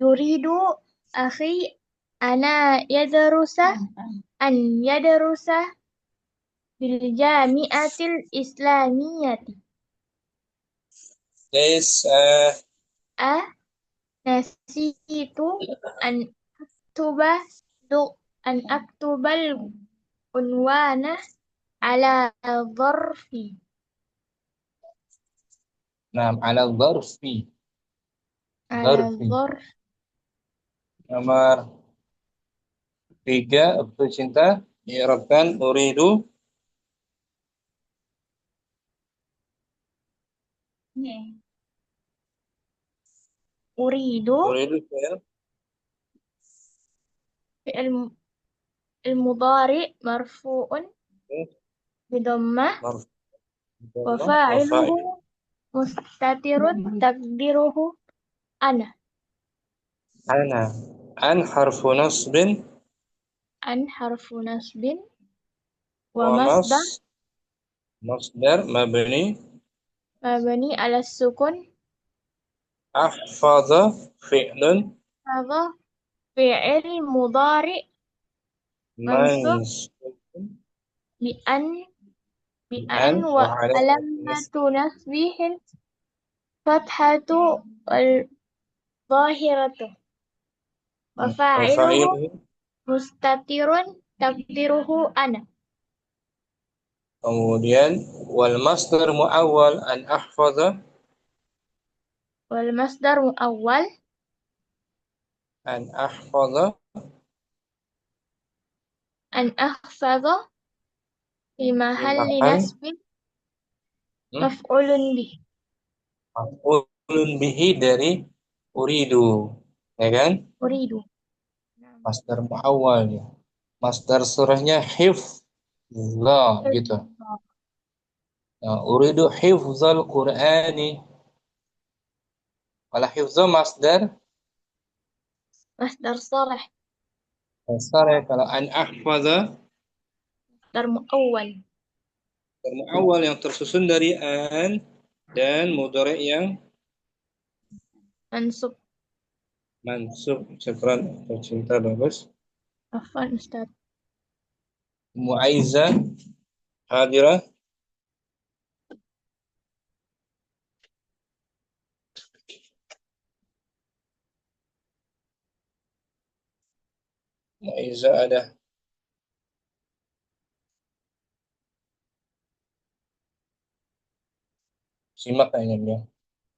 D: Yuridu akhi ana yadrusa an yadrusa bil jami'atil islamiyati.
A: Tis'ah.
D: Nasitu an aktuba an aktubal unwana ala dharfi.
A: Nah, ala dharfi.
D: Ala
A: Dharfi.
D: dharf.
A: Nomor 3, betul cinta. I'rabkan uridu.
D: Uridu
A: Uridu fi'il
D: fi'il mudhari marfu'un bidammah
A: marfu'
D: wa
A: wa
D: fa'iluhu
A: fa'il.
D: mustatirun takdiruhu ana.
A: Ana. An harfu nasbin
D: An harfu nasbin wa
A: wa
D: masdar
A: masdar mabni
D: mabni ala sukun.
A: ahfadha fi'lun
D: Hadha fi'il mudhari mansub
A: mansub
D: bi an
A: an
D: wa
A: wa ala
D: alamatu nasbihil fathatu wal zahiratu wa
A: wa
D: fa'iluhu
A: fa'iluhu.
D: mustatirun takdiruhu ana.
A: Kemudian wal masdar muawwal an ahfadha
D: Wal masdar muawwal
A: an ahfadha
D: an ahfadha fi mahalli
A: mahal
D: nasbin maf'ulun bih.
A: maf'ulun bihi dari uridu, ya kan?
D: Uridu.
A: Masdar muawwal ya. Masdar surahnya hifdza gitu. Nah, uridu hifdzal Qur'ani. Wala hifdza masdar
D: Masdar sharih.
A: Besar ya kalau an ahfaza
D: Masdar muawwal.
A: awal yang tersusun dari an dan mudhari yang
D: Mansub.
A: mansub. Syukran tercinta bagus.
D: Afwan Ustaz.
A: Mu'aiza hadirah. Mu'aiza ada. Simak kayaknya dia.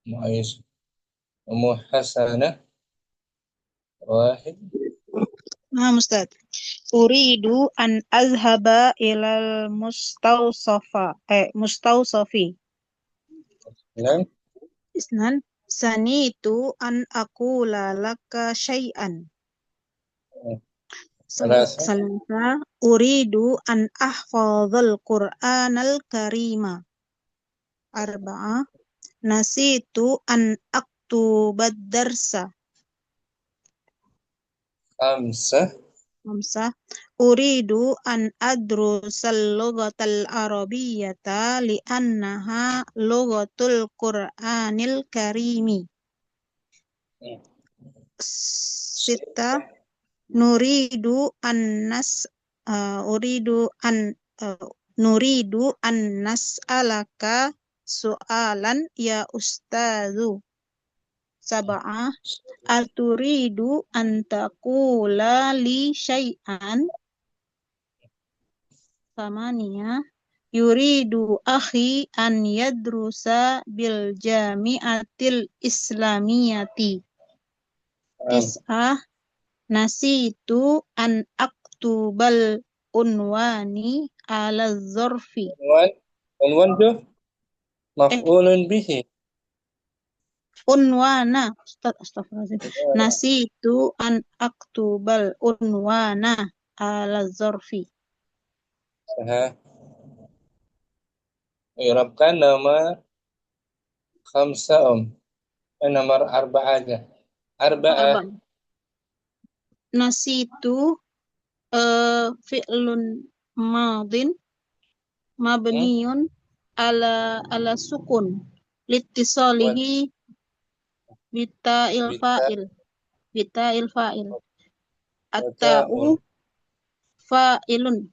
A: Mu'aiz. Ummu Hasanah. Wahid.
E: Nah, Ustaz. Uridu an azhaba ilal mustawsafi.
A: Enam.
E: Isnan sanitu an aqula laka syai'an.
A: Salasa.
E: Salasa uridu an ahfadhal Qur'anal karima. Arba'ah nasitu an aktubad darsa.
A: Khamsah.
E: Khamsah uridu an adrusal lughatal arabiyyata li'annaha lughatul Qur'anil karimi. Sita nuridu an nas uridu an nuridu an nas'alaka soalan ya ustazu. Sab'ah aturidu an taqula li syai'an. Thamaniyah yuridu akhi an yadrusa bil jami'atil islamiyati. Tis'ah nasitu an aktubal unwani ala zorfi.
A: Unwan tu maf'ulun bihi.
E: Unwana. Astaghfirullahaladzim. Nasitu an aktubal unwana ala zorfi.
A: I'rabkan nomor khamsah nomor arba'ah aja. Arba'ah.
E: Nasitu fi'lun madin mabniun ala sukun litisalihi bita'il fa'il at-ta'u fa'ilun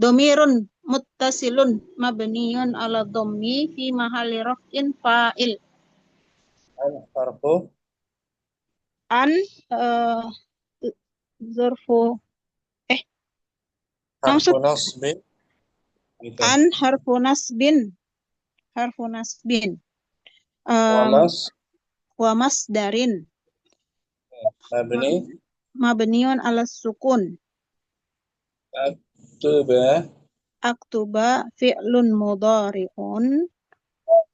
E: domirun muttasilun mabniun ala dhammi fi mahalli raf'in fa'il.
A: An harfu
E: An zarfu
A: harfu nasbin.
E: An harfu nasbin wa masdarin mabniun ala sukun. Aktuba fi'lun mudhari'un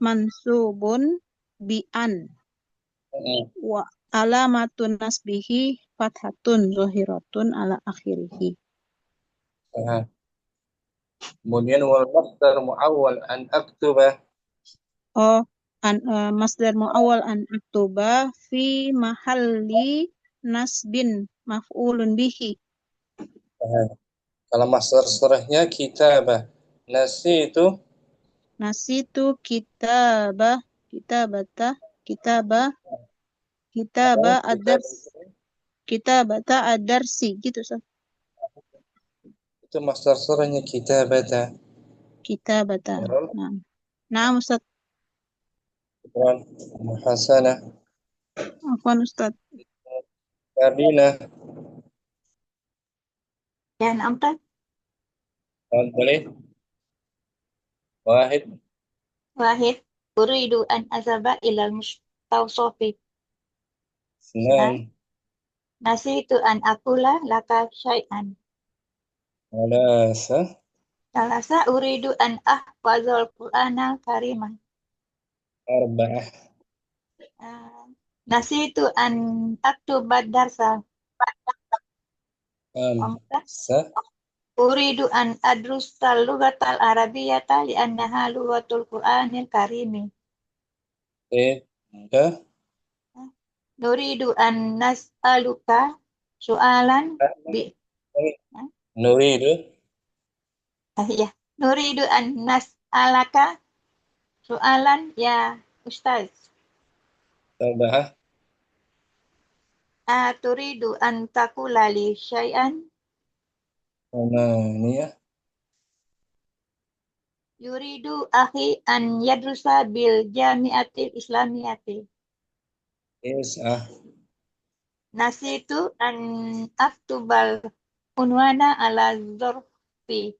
E: mansubun bi an wa alamatun nasbihi fathatun zahiratun ala akhirih.
A: Kemudian wal masdar muawwal an aktuba.
E: Masdar muawwal an aktuba fi mahalli nasbin maf'ulun bihi.
A: Kalau masdar surahnya kitabah. Nasitu
E: kitabah kitabata ad-darsi gitu so.
A: Itu masdar surahnya kitabata.
E: Nah Ustaz.
A: Hasanah.
E: Afwan Ustaz.
A: Karina.
C: Ya, Ustaz.
A: Boleh. Wahid.
C: Uridu an azaba ilal mustawsafi. Nasitu an akula laka syai'an. Salasa uridu an ahfazal Qur'anal karimah.
A: Arba'ah.
C: Nasitu an aktubad darsa. Uridu an adrusal lughatal arabiyyata li'annaha lughatul Qur'anil karimi. Nuridu an nas'aluka soalan Hah?
A: Nuridu.
D: Ya. Nuridu an nas'alaka soalan ya Ustaz.
A: Sabah.
D: Turidu an taqula li syai'an
A: Thamaniyah.
D: yuridu akhi an yadrusa bil jami'atil islamiyati.
A: Tis'ah.
D: Nasitu an aktubal unwana ala zorfi.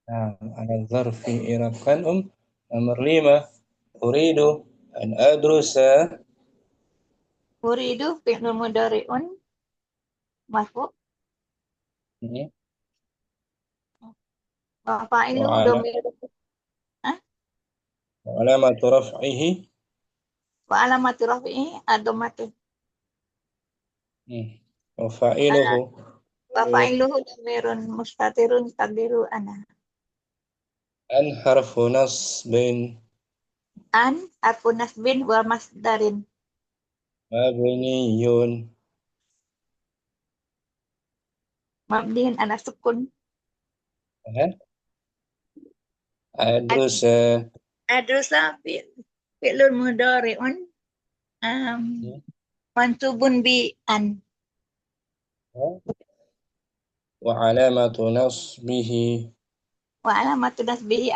A: Nah, ala zarfi irabkan nomor 5. Uridu an adrusa.
D: Uridu fi'lun mudhari'un marfu'
A: Hmm.
D: wa fa'iluhu
A: Wa ala
D: dhamir
A: wa alamatu raf'ihi.
D: wa alamati rafi'i ad-dhammatu.
A: Wa fa'iluhu.
D: Wa fa'iluhu dhamirun mustatirun taqdiru ana.
A: An harfu nasbin
D: An harfu nasbin wa masdarin
A: mabniyun
D: mabniun ala sukun.
A: adrusa.
D: Adrusa fi'lun mudhari'un mansubun bi an
A: Wa alamatu nasbihi.
D: wa alamatu nasbihi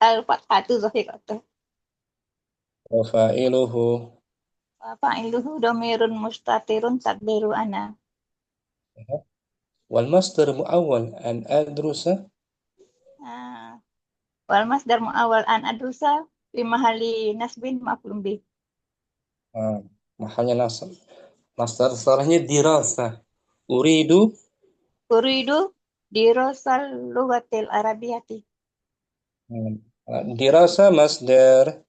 D: al-fathatu zahiratu.
A: Wa fa'iluhu.
D: Wa fa'iluhu dhamirun mustatirun taqdiru ana.
A: Wal masdar muawwal an adrusa.
D: Wal masdar muawwal an adrusa fi mahalli nasbin maf'ulun bih.
A: Mahalnya nasab. Masdar salahnya dirasa. Uridu.
D: Uridu dirasal lughatil arabiyyati.
A: Dirasa masdar.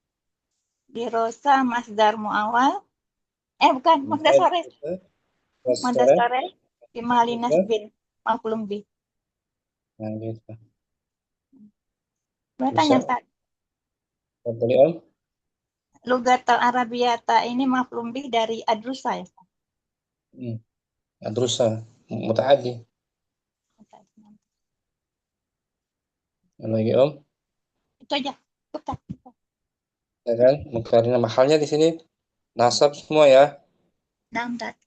D: Dirasa masdar muawwal. Bukan, masdar sore. Masdar
A: Masdar.
D: sore fi mahalli nasbin maf'ulun bih.
A: Nah, gitu.
D: Bertanya
A: Bisa.
D: Ustaz.
A: Tafadhali, Om.
D: Lughatul arabiyyata ini maf'ulun bih dari adrusa ya.
A: Adrusa mutaaddi. Lagi, Om.
D: Itu aja. Ustaz.
A: Ya kan? Karena mahalnya di sini nasab semua ya.
D: Nah, Ustaz.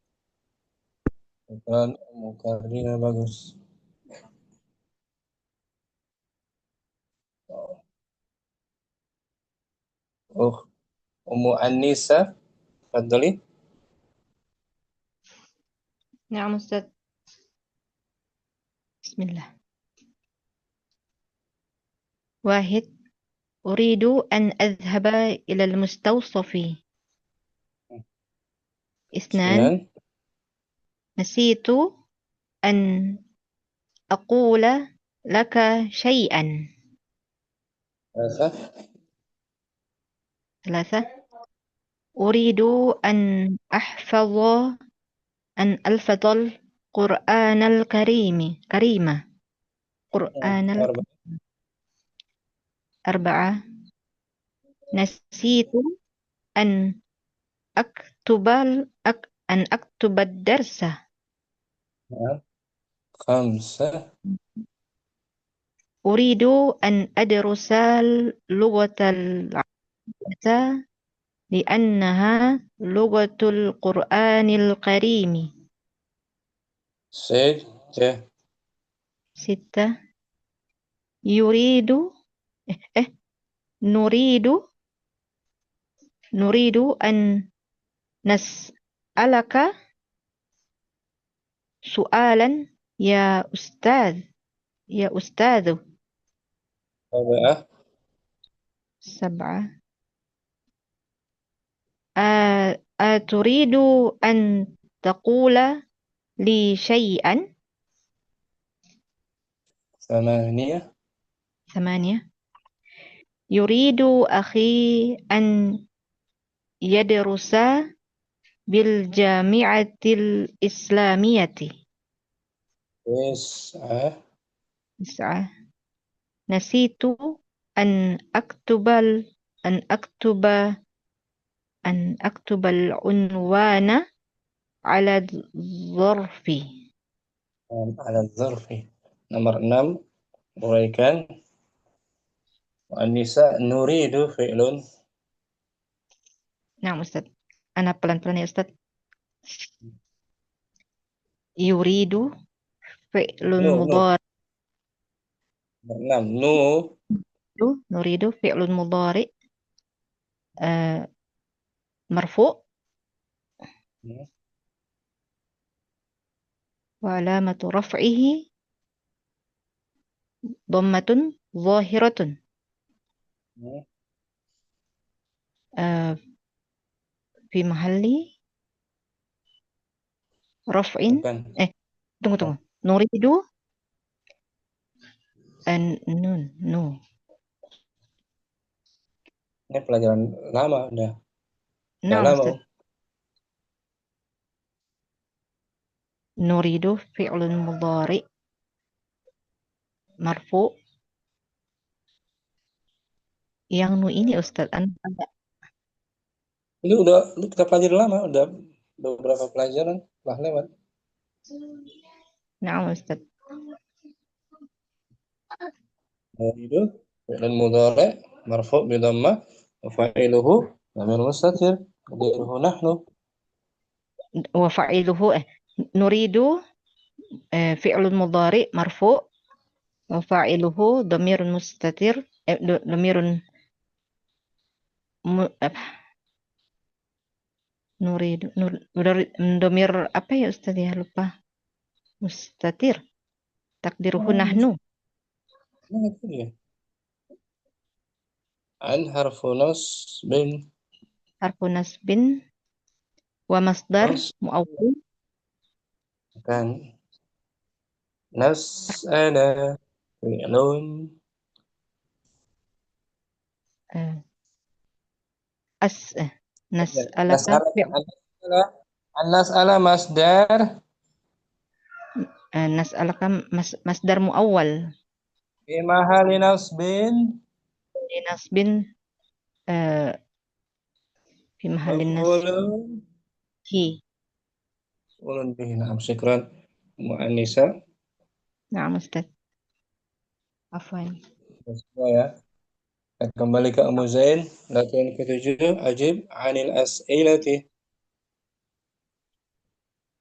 A: Bukan mukarrina bagus. Ummu Anisa, tafadhali.
B: نعم أستاذ. بسم الله. 1. أريد أن أذهب إلى المستوصف. 2. نسيت أن أقول لك شيئا. 3. أريد أن ألفظ القرآن الكريم. 4. نسيت أن أكتب الدرس.
A: 5.
B: أريد أن أدرس اللغة العربية لأنها لغة القرآن الكريم.
A: 6.
B: 6. نريد أن نسألك سؤالا يا أستاذ. 7. أتريد أن تقول لي شيئا.
A: 8.
B: 8. يريد أخي أن يدرس بالجامعة الإسلامية.
A: 9.
B: نسيت أن أكتب العنوان على الظرف.
A: Ala dzarfi. Nomor 6, uraikan. An-nisa nuridu fi'lun.
F: Nah, Ustaz. Anak pelan-pelan ya, Ustaz. Yuridu fi'lun
A: Nu.
F: mudhari.
A: Nomor 6, nu.
F: Nuridu fi'lun mudhari. Marfu' wa alamatu raf'ihi dhammatun zahiratun. Fi mahalli raf'in.
A: Bukan.
F: Tunggu. Nuridu nu.
A: Ini pelajaran lama udah.
F: Nah,
A: lama.
F: Ustaz. Nuridu fi'lun mudhari marfu. Yang nu ini Ustaz,
A: Ini udah kita pelajari lama, udah beberapa pelajaran telah lewat.
F: Nah, Ustaz.
A: Nuridu fi'lun mudhari marfu' bi dhammah wa fa'iluhu dhamir mustatir qadiruhu nahnu.
F: Wa fa'iluhu nuridu fi'lun mudhari marfu' wa fa'iluhu dhamirun mustatir dhamirun nuridu dhamir apa ya Ustaz ya, lupa. Mustatir. Takdiruhu nahnu.
A: Nah, itu dia. An harfu nasbin.
F: Harfu nasbin wa masdar muawwal.
A: Kan nas'ala fi'lun. Nas'ala masdar.
F: Nas'alaka masdar muawwal.
A: Fi mahali nasbin.
F: Fi mahalin nasbin.
A: Ulun bihi. Na'am, syukran. Mu'annisa.
F: Na'am, Ustaz. Afwan.
A: Semua ya. Kita kembali ke Ummu Zain. Latihan ke-7. Ajib anil as'ilati.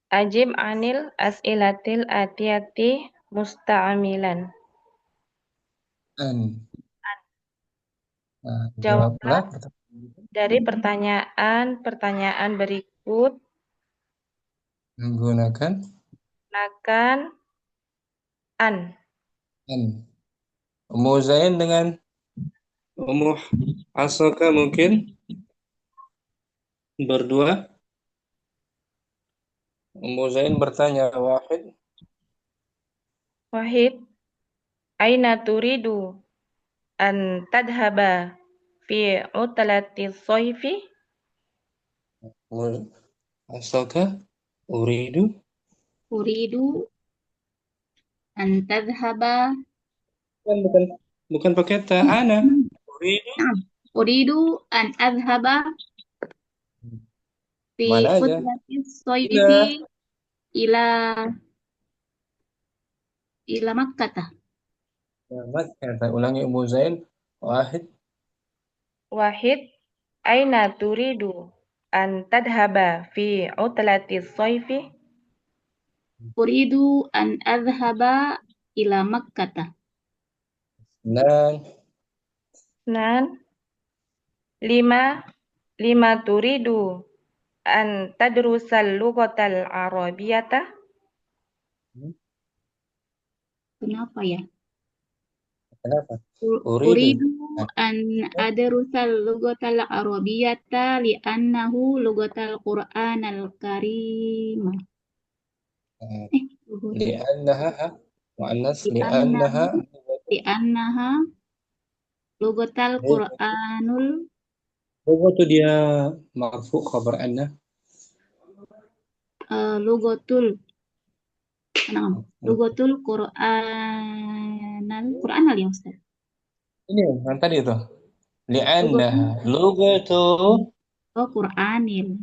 B: Ajib anil as'ilatil atiyati musta'amilan.
A: Nah,
B: Jawablah dari pertanyaan berikut
A: menggunakan
B: an.
A: Ummu Zain dengan Ummu Asaka mungkin berdua. Ummu Zain bertanya, Wahid,
B: Aina turidu an tadhaba fi utlati soifi?
A: Asaka uridu
C: an tadhhaba.
A: Bukan pakai ta, ana.
C: Uridu an adhhaba fi utlati soifi ila Makkah.
A: Ulangi Ummu Zain.
B: Wahid, aina turidu an tadhaba fi utlati soifi?
C: Uridu an adhhaba ila Makkah.
B: Nan. Lima turidu an tadrusal lughatal arabiyata?
C: Kenapa ya?
A: Uridu
C: an adrusal lughatal arabiyata li'annahu lughatal Qur'anal Karim. Li'annaha lughatal Qur'anul.
A: Lugha itu dia marfu khabar anna.
C: Lughatul Qur'anal ya Ustaz.
A: Ini yang tadi itu. Li'annaha lughatul
C: Qur'anil.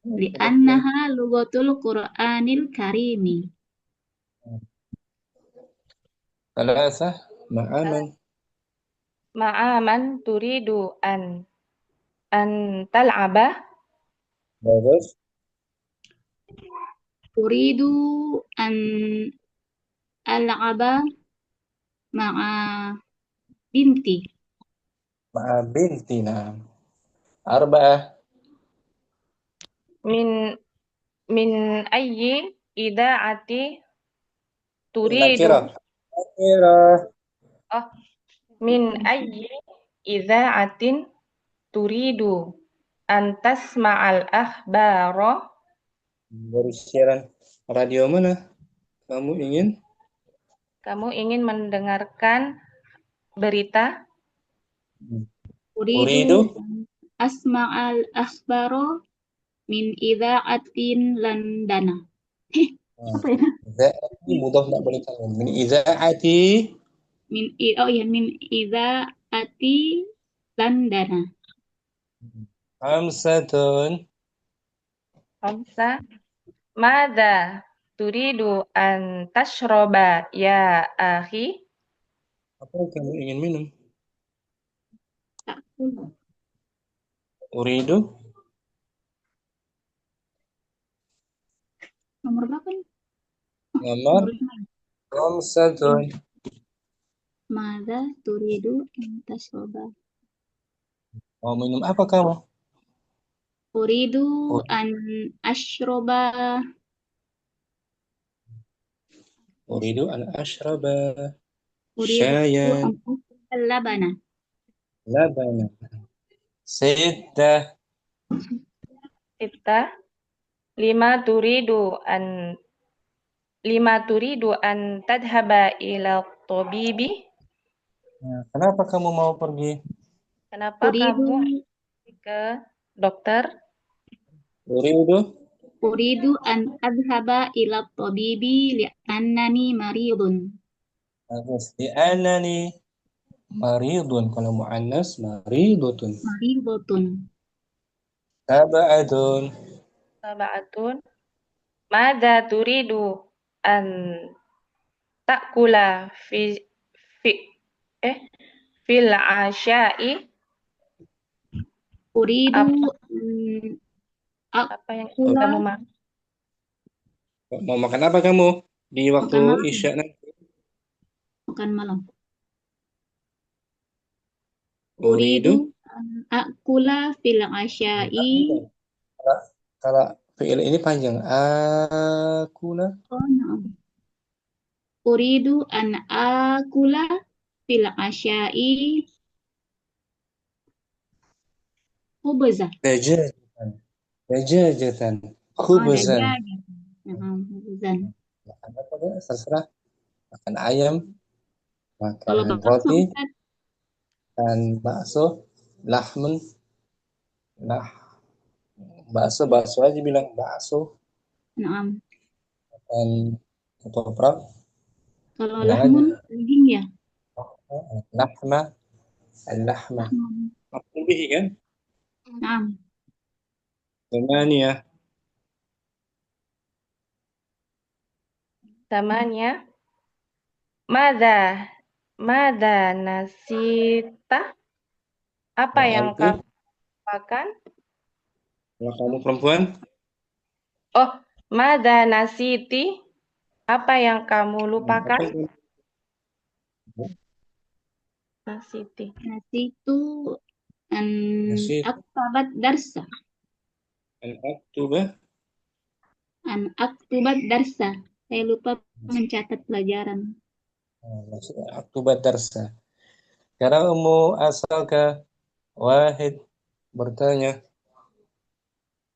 C: Li'annaha lughatul Qur'anil Karimi.
A: ثلاثة مع من
B: Ma'aman turidu an tal'aba.
A: bagus
C: Uridu an al'aba ma'a binti.
A: مع بنتي نعم أربعة
B: Min min ayyi ida'ati turidu.
A: nakirah nakirah
B: Oh, min ayyi ida'atin turidu an tasma'al akhbara.
A: dari siaran radio mana kamu ingin
B: Kamu ingin mendengarkan berita?
C: Uridu
A: Uridu
C: asma'al akhbaro min idha'atin landana. Apa ya?
A: Idza'ati mudhaf tidak boleh tanwin min idza'ati
C: Min idha'ati landana.
A: khamsatun
B: Hamsa. Mada turidu an tashroba ya akhi?
A: apa yang kamu ingin minum
C: Takul.
A: Uridu
C: Nomor berapa nih?
A: nomor
C: Nomor 5.
A: khamsatun
C: Mada turidu an tashroba.
A: mau minum apa kamu
C: Uridu an ashroba.
A: Uridu an ashraba
C: Uridu
A: syayan
C: an ashroba labana.
A: labana sittah
B: Kita lima turidu an tadhaba ila tabibi.
A: Nah, kenapa kamu mau pergi
B: Kenapa
C: Uridu
B: kamu ke dokter?
A: Uridu
C: Uridu an adhaba ila tabibi li'annani maridun.
A: bagus li'annani maridun kalau muannas maridutun
C: Maridotun.
A: sab'atun
B: Sab'atun. Mada turidu an ta'kula fi fil asya'i?
C: Uridu
B: Apa yang
C: akula
B: kamu makan?
A: mau makan apa kamu di waktu
C: makan malam.
A: isya nanti
C: Makan malam.
A: Uridu
C: Uridu an akula fil asya'i.
A: kalau fi'il ini panjang akula
C: Oh, no. Uridu an akula fil asya'i khubza.
A: dajajatan dajajatan
C: Oh,
A: khubzan
C: dajjal. Khubzan.
A: makan apa ya terserah makan ayam
C: Kalau
A: makan
C: bakso,
A: roti
C: Ustaz,
A: makan bakso lahmun nah bakso aja bilang bakso
C: naam.
A: makan ketoprak
C: Kalau
A: bilang aja
C: lahmun daging ya.
A: lahma al-lahma maf'ul bihi kan
C: Naam.
A: Thamaniyah
B: Tamanya. Mada nasita? Apa
A: ya
B: yang
A: anti
B: kamu lupakan?
A: kalau kamu perempuan
B: Oh, mada nasiti? Apa yang kamu lupakan?
A: apa
B: Nasiti.
C: Nasitu an
A: nasi
C: aktabat darsa.
A: al-aktuba
C: An aktubat darsa. Saya lupa mencatat pelajaran.
A: nasi aktuba darsa sekarang Ummu asalka Wahid bertanya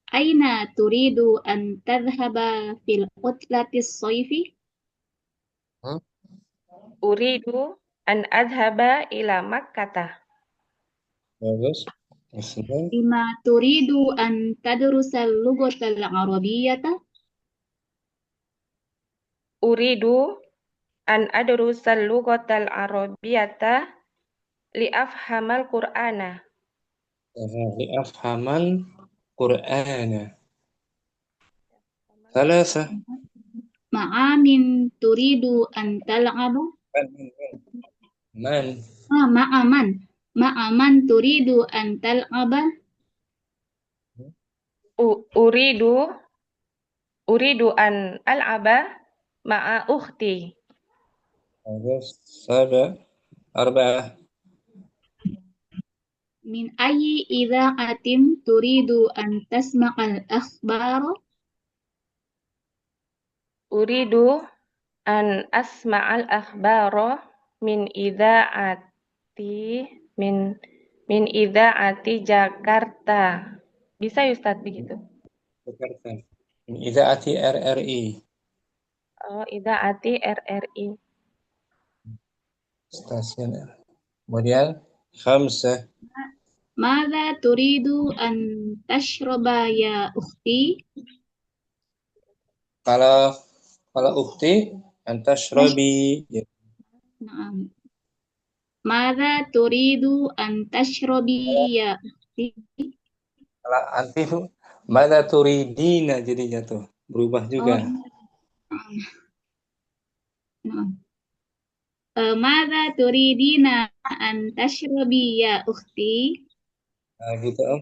C: Aina turidu an tadhhaba fil utlatis soifi?
B: Uridu an adhaba ila Makkata.
A: bagus Bismillah.
C: Lima turidu an tadrusal lugatal arabiyyata?
B: Uridu an adrusal lughatal arabiyyata li afhamal Qur'ana.
A: li'afhamal Qur'ana ثلاثة
C: Ma'amin turidu an tal'abu?
A: Man.
C: Ma'aman. Ma'aman turidu an tal'aba.
B: Uridu an al'aba ma'a ukhti.
A: Bagus. Arba'ah.
C: Min ayyi idha'atin turidu an tasma'al akhbara.
B: Uridu an asma'al akhbara min idha'ati Jakarta. Bisa ya Ustadz begitu?
A: Jakarta. Min idha'ati RRI.
B: Oh, idha'ati RRI.
A: Stasiun. Kemudian khamsah.
C: Mada turidu an tashraba ya ukhti?
A: Kalau ukhti antashrabi.
C: Naam. Mada turidu an tashrabi ya ukhti?
A: Kalau anti mana turidina jadinya tuh berubah juga.
C: Naam. Mada turidina an tashrabi ya ukhti?
A: Nah, gitu Om.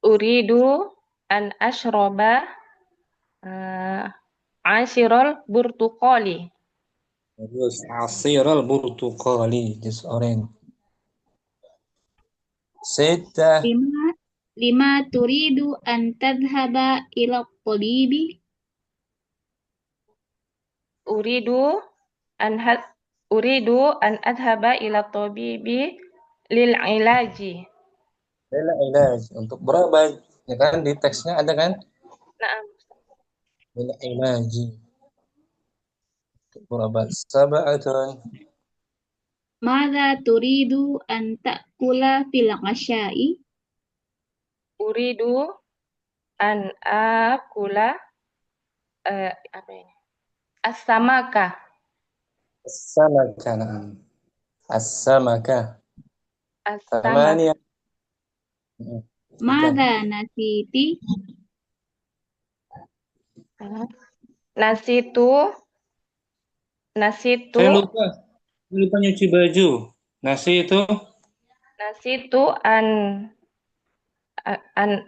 B: Uridu an ashroba ashirol burtuqali.
A: Bagus. Asiral burtuqali, jus orange. Sita.
C: Lima turidu an tadhhaba ila tabibi?
B: Uridu an adhaba ila tabibi lil ilaji.
A: Lila ilaj untuk berobat. Ya kan di teksnya ada kan?
B: Naam.
A: Lila ilaji. Untuk berobat. Sab'atun.
C: Mada turidu an ta'kula fil asya'i?
B: Uridu an akula apa ini? As-samaka.
A: As-samaka. As-samaka.
B: As-samaka.
A: Thamania.
C: Mada nasiti?
B: Nasitu
A: Saya lupa nyuci baju. Nasi itu
B: an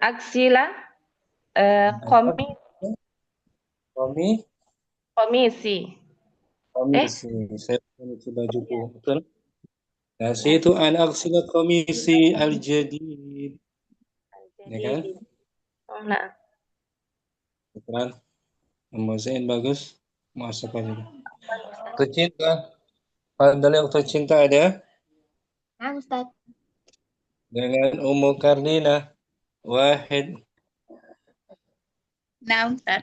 B: aksila komisi.
A: Saya lupa nyuci baju tuh. Betul? Nasi itu an aksila komisi al-jadid. Ya kan?
B: Oh, nah.
A: Betul. Memuzain bagus. Masuk aja. Waktu cinta. Padahal waktu cinta ada?
C: Nah, Ustaz.
A: Dengan Ummu Karnina. Wahid.
D: Nah, Ustaz.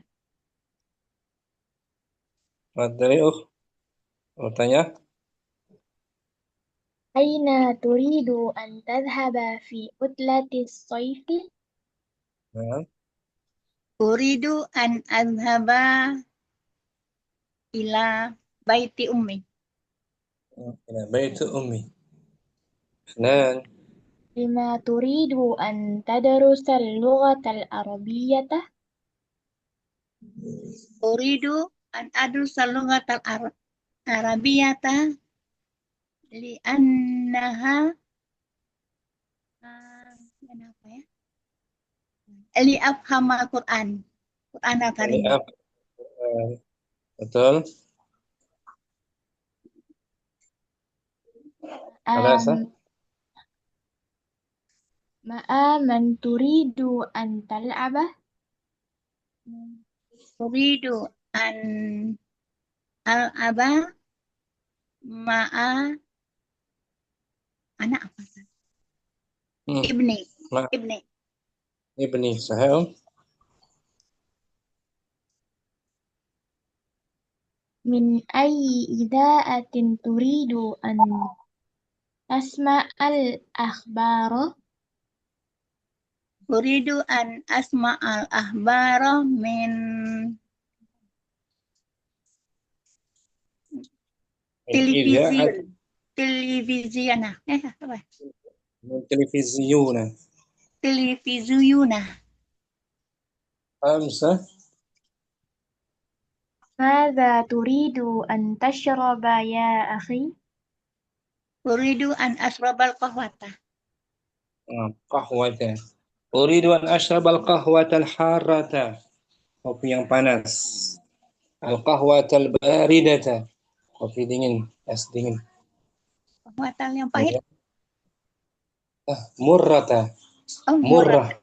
A: Padahal tanya.
G: Aina turidu an tadhhaba fi utlatis sayfi?
A: Nah.
D: Uridu an adhaba ila baiti ummi.
A: Ila baiti ummi. Nah.
G: Lima turidu an tadarusa al-lughata al-arabiyyata?
D: Uridu an adrusa lughata al-arabiyyata li'annaha kenapa ya? Li'afhama Quran al-Karim.
A: Betul.
G: Ma'a man turidu an tal'aba?
D: Turidu an al-aba ma'a anak apa? Ibni.
A: Sahih.
G: Min ayyi idha'atin turidu an tasma'al akhbara?
D: Uridu an asma'al akhbara min televisiona. Apa? Televisiona.
A: Khamsah.
G: ماذا تريد أن تشرب يا أخي؟
D: Uridu an asrabal qahwata.
A: Qahwata. Uridu an ashrabal qahwata al-harrata. Kopi yang panas. Al-qahwata al-baridata. Kopi dingin, es dingin.
D: Qahwata yang pahit.
A: Murrata.
D: Oh,
A: Murrah.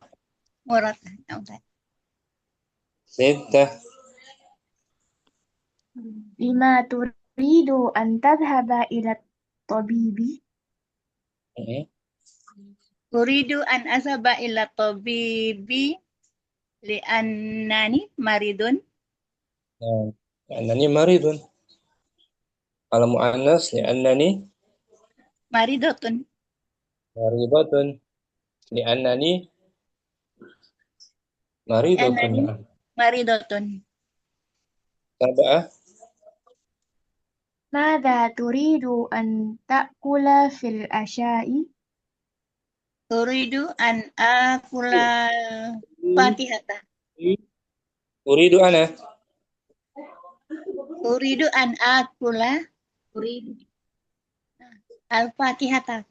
D: murata. Okay.
A: Sittah.
G: لما تريد أن تذهب إلى الطبيب؟
D: Uridu an azhaba ila tabibi li'annani maridun.
A: Li'annani maridun. Kalau mu'annas li'annani
D: Maridotun.
A: maridatun. Li'annani maridatun.
D: Li'annani maridotun.
A: Sab'ah.
G: ماذا تريد أن تأكل في العشاء؟
D: Uridu an akula fatihata.
A: Uridu ana.
D: Uridu an akula al-fatihata.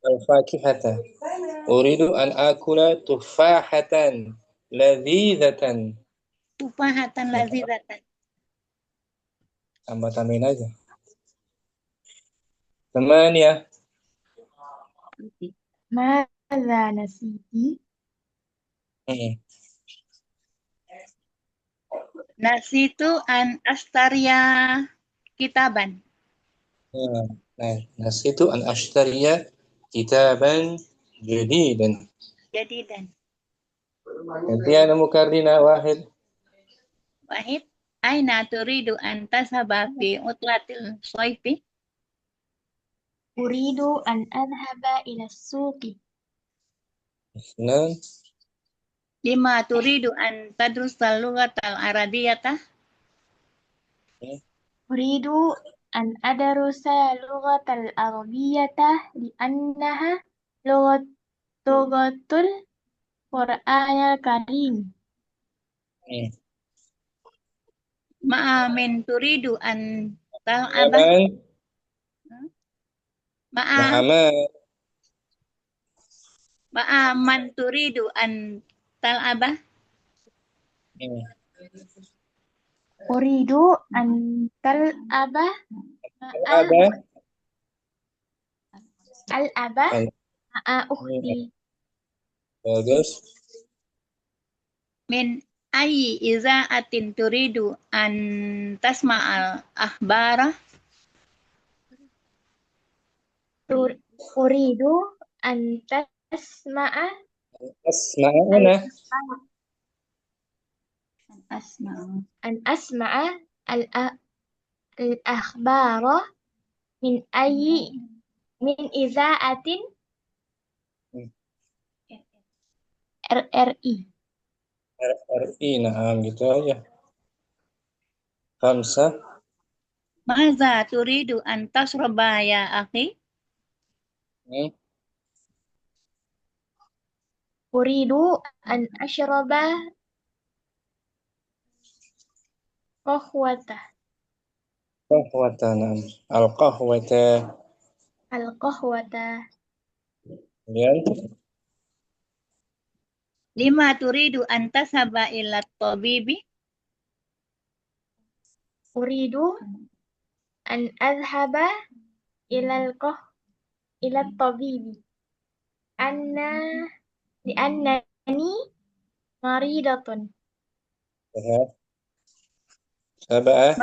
A: Al-fakihata. Uridu an akula tufahatan ladhidhatan.
D: Tufahatan lazizatan.
A: Tambah-tambahin aja. Thamaniya.
G: ماذا نسيت؟
D: Nasitu an astaria kitaban.
A: Nasitu an ashtariya kitaban jadidan.
D: Jadidan.
A: Intiana mukarrina wahid.
D: Wahid. Aina turidu an tasaba fi utlatil soifi.
G: أريد أن أذهب إلى السوق.
A: Isnan.
D: Lima turidu an tadrusal lughatal arabiyata.
G: أريد أن أدرس اللغة العربية لأنها لغة القرآن الكريم.
D: Ma'amin turidu an tal'aba. Ma'aman turidu an tal'aba.
G: أريد أن تلعب مع أختي.
A: Bagus.
D: Min ayyi iza'atin turidu an tasma'al akhbara.
G: أريد أن تسمع أن أسمع الأخبار من إذاعة RRI.
A: RRI, nah gitu aja. Khamsah.
D: Maza turidu an tasraba ya akhi?
G: أريد أن أشرب قهوة.
A: Qahwatan. Al-qahwata.
G: القهوة.
A: Kemudian.
D: Lima turidu an tasaba ila tabibi.
G: أريد أن أذهب إلى الطبيب لأنني مريضة.
A: Sab'ah.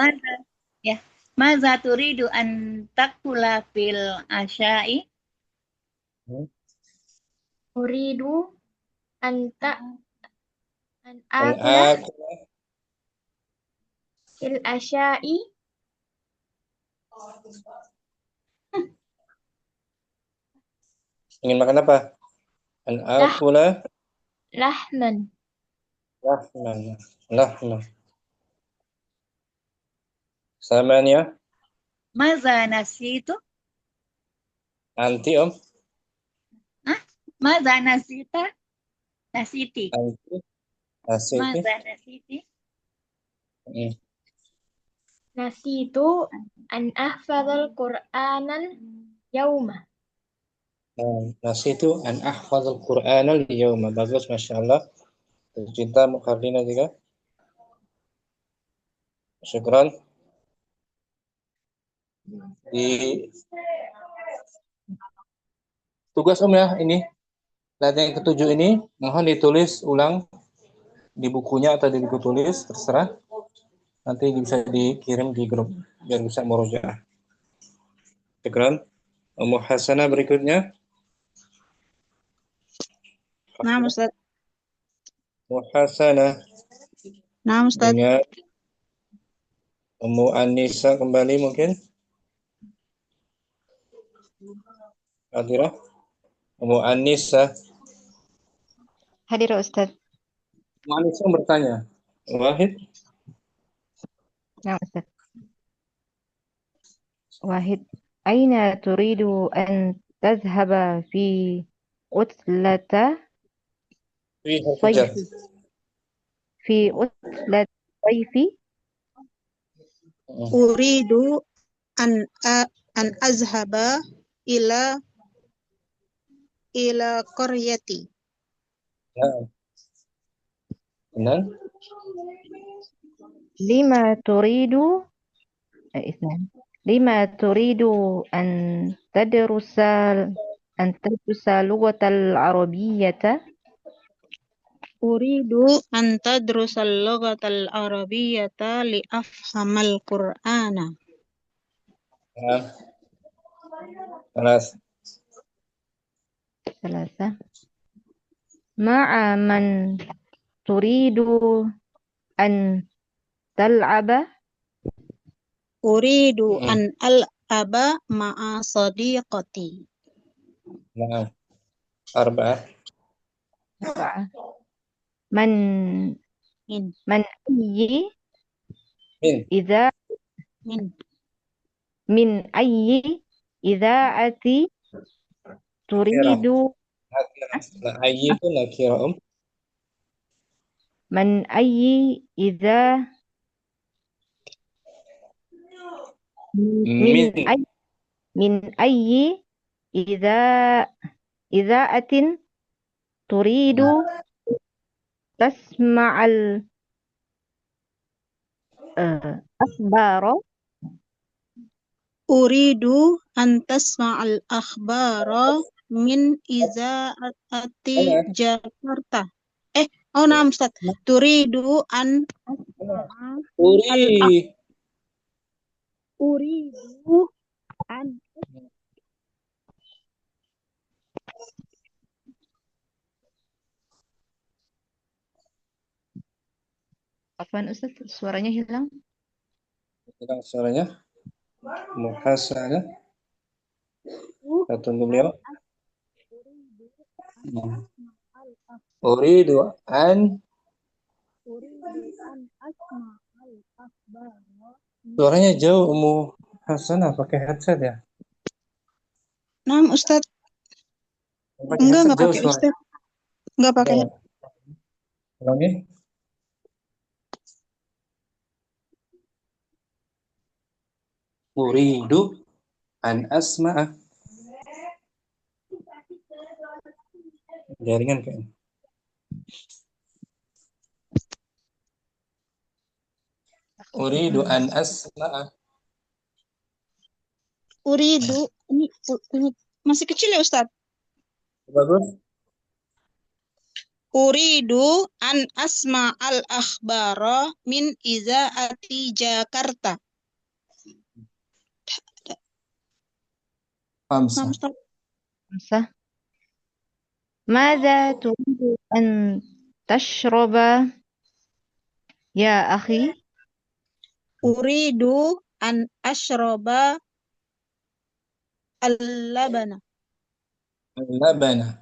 D: Maza turidu an takula fil asya'i.
G: أريد أن آكل في العشاء
A: Ingin makan apa? An akula
G: lahman.
A: Lahman. Samania.
D: Maza nasitu?
A: Anti om.
D: Maza nasita? Nasiti.
A: Anti. Nasiti.
D: Maza nasiti?
G: Nasitu an ahfadzal Qur'anal yauma.
A: Nasitu an ahfadzal Qur'an al-yawma. Bagus, Masya Allah. Tercinta Mukharlina juga. Syukran. Di tugas Om ya, ini latihan yang ketujuh ini mohon ditulis ulang di bukunya atau di buku tulis, terserah. Nanti bisa dikirim di grup biar bisa murojaah. Syukran. Ummu Hasanah berikutnya.
E: Nah, Ustaz.
A: Ummu Hasanah
E: Nah, Ustaz.
A: dengan Ummu Anissa kembali mungkin. Hadirah. Ummu Anissa.
F: Hadir Ustaz.
A: Ummu Anissa bertanya. Wahid.
F: Nah, Ustaz. Wahid. Aina turidu an tadhhaba fi utlata
A: Fi Hafijar.
F: صيف في عطلة الصيف
E: Uridu an azhaba ila qaryati.
A: Benar.
F: لما تريد اثنان لما تريد أن تدرس اللغة العربية
E: Uridu an tadrusal lughatal arabiyyata li afhamal Qur'ana.
A: Kelas.
F: ثلاثة مع من تريد أن تلعب
E: Uridu an al'aba ma'a sadiqati.
A: Nah, arba'ah.
F: أربعة من
E: Min.
F: أي
A: Min.
F: إذا
E: Min.
F: من أي إذاعة تريد
A: Nah, ayyi itu nakira
F: من أي إذا
A: min.
F: من أي إذاعة تريد تسمع الأخبار
E: Uridu an tasma'al akhbara min iza'ati Jakarta. Nah, Ustaz. Turidu an
A: Uri.
E: Uridu an
F: Afwan Ustaz, suaranya hilang.
A: Hilang suaranya. Muhasanah. Kita tunggu beliau. Uridu an.
E: asma'al akhbara.
A: Suaranya jauh, Ummu Hasanah pakai headset ya?
E: Nah, Ustaz.
A: Pakai
E: Enggak
A: headset jauh
E: pakai
A: suara.
E: Ustaz. Enggak pakai.
A: Ulangi. Uridu an asma'a. Jaringan kayaknya. Uridu an asma'a.
E: Uridu ini masih kecil ya, Ustaz?
A: Bagus.
E: Uridu an asma'al akhbara min iza'ati Jakarta.
A: Hamsa.
F: خمسة ماذا تريد أن تشرب يا أخي؟
E: Uridu an ashraba al-labana.
A: Al-labana.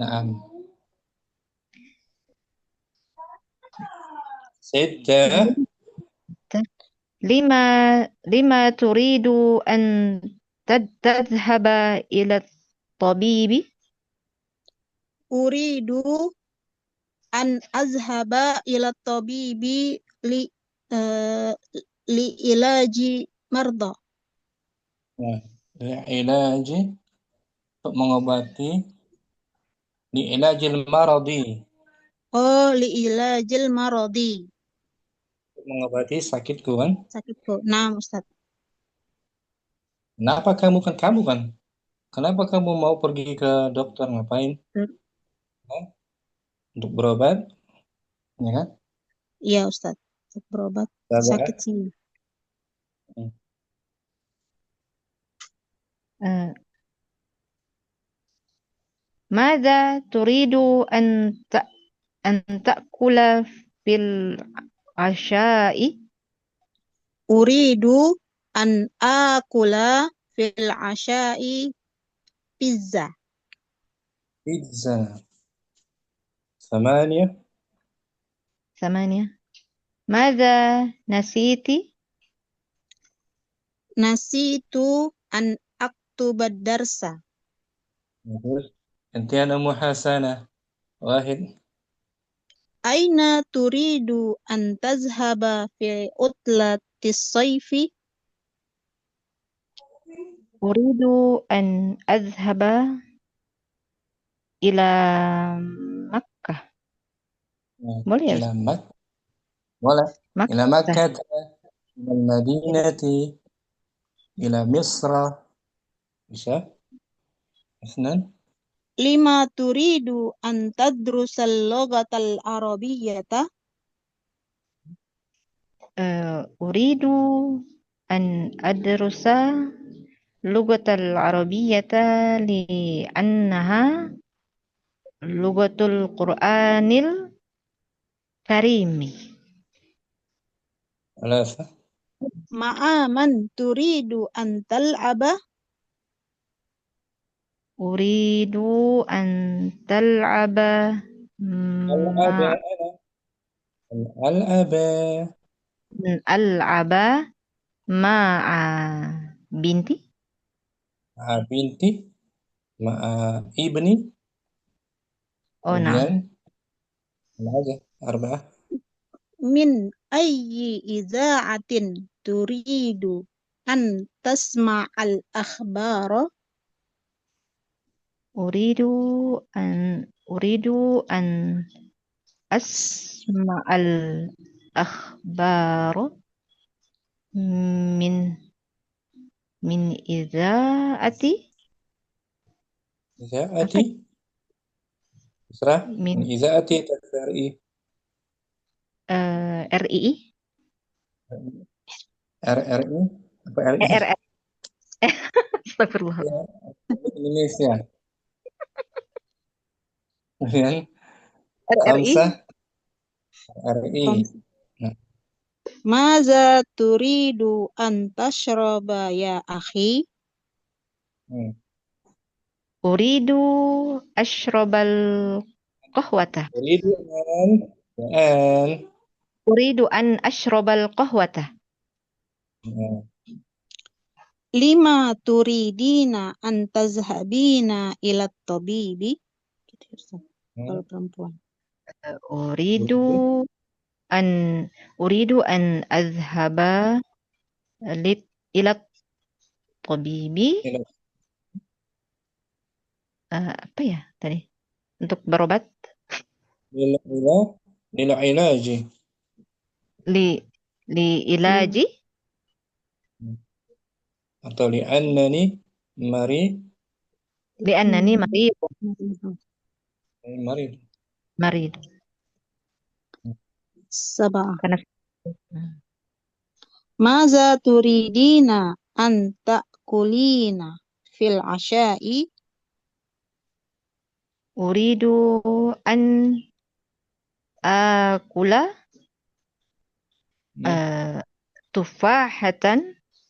A: Naam. Sittah.
F: لما تريد أن تذهب إلى الطبيب؟
E: Uridu an azhaba ila tabibi li'ilaji marda.
A: Nah, ilaji untuk mengobati, ilajil maradi
E: Oh, li'ilajil maradi.
A: untuk mengobati sakitku kan.
E: Sakitku. Nah, Ustaz.
A: Kenapa kamu kan? Kenapa kamu mau pergi ke dokter ngapain? Hah? Untuk berobat, ya kan?
E: Iya, Ustaz. Untuk berobat
A: Sabar.
E: sakit sini.
F: آه، ماذا تريد أن تأكل في العشاء؟
E: Uridu an akula fil ashai pizza.
A: Pizza. 8.
F: 8. ماذا نسيت؟
E: Nasitu an aktuba darsa.
A: Terus gantian Ummu Hasanah. 1.
E: Aina turidu an tazhaba fi utlatis sayfi?
F: أريد أن أذهب إلى مكة. boleh ya
A: إلى
F: Ustaz?
A: مكة ولا إلى
F: Makkah.
A: مكة، إلى المدينة، إلى مصر. bisa. 2.
E: Lima turidu an tadrusal lughatal arabiyyata?
F: أريد أن أدرس اللغة العربية لأنها لغة القرآن الكريم.
A: 3.
E: Ma'aman turidu an tal'aba?
F: أريد أن تلعب
A: ألعب
F: مع
A: ألعب
F: ألعب مع بنتي.
A: مع بنتي، مع ابني.
F: Oh, nah.
A: kemudian aja 4.
E: Min ayyi idza'atin turidu an tasma'al akhbara?
F: أريد أريد أن أسمع الأخبار من إذاعة apa
A: إذاعتي Isra
F: min
A: من إذاعتي TVRI
F: RII
A: RRI apa RI
F: RR Astagfirullah.
A: ya, Indonesia. Kemudian
F: RRI
A: Khamsah RI. Nah,
E: Maza turidu an tashraba ya akhi?
F: أريد أشرب القهوة.
A: an
F: أريد أن أشرب القهوة.
A: Nah,
E: Lima turidina an tazhabina ila tabibi? Gitu ya, Ustaz. Kalau perempuan.
F: أريد أن أذهب إلى الطبيب. Apa ya tadi? Untuk berobat?
A: Ilaji.
F: Ilaji?
A: Atau li'annani
F: Li'annani marid. Marid.
E: Sabah.
F: Karena
E: Maza turidina an ta'kulina fil ashai?
F: أريد أن آكل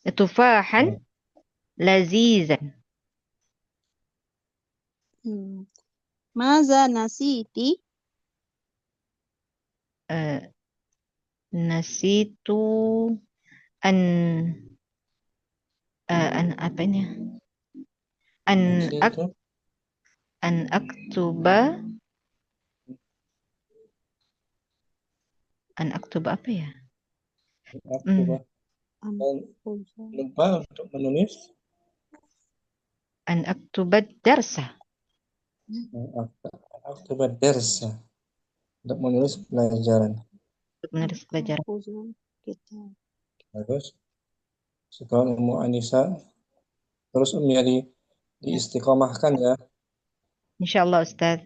F: تفاحا لذيذا.
E: Maza nasiti?
F: Nasitu an apa ini? An aktuba apa ya?
A: Dan lupa untuk menulis
F: An aktubat darsa.
A: aktubat darsa, untuk menulis pelajaran.
F: Untuk menulis pelajaran.
E: Kita.
A: Bagus. Sekarang Ummu Anissa, terus Umi diistiqomahkan ya.
F: Insyaallah Ustaz.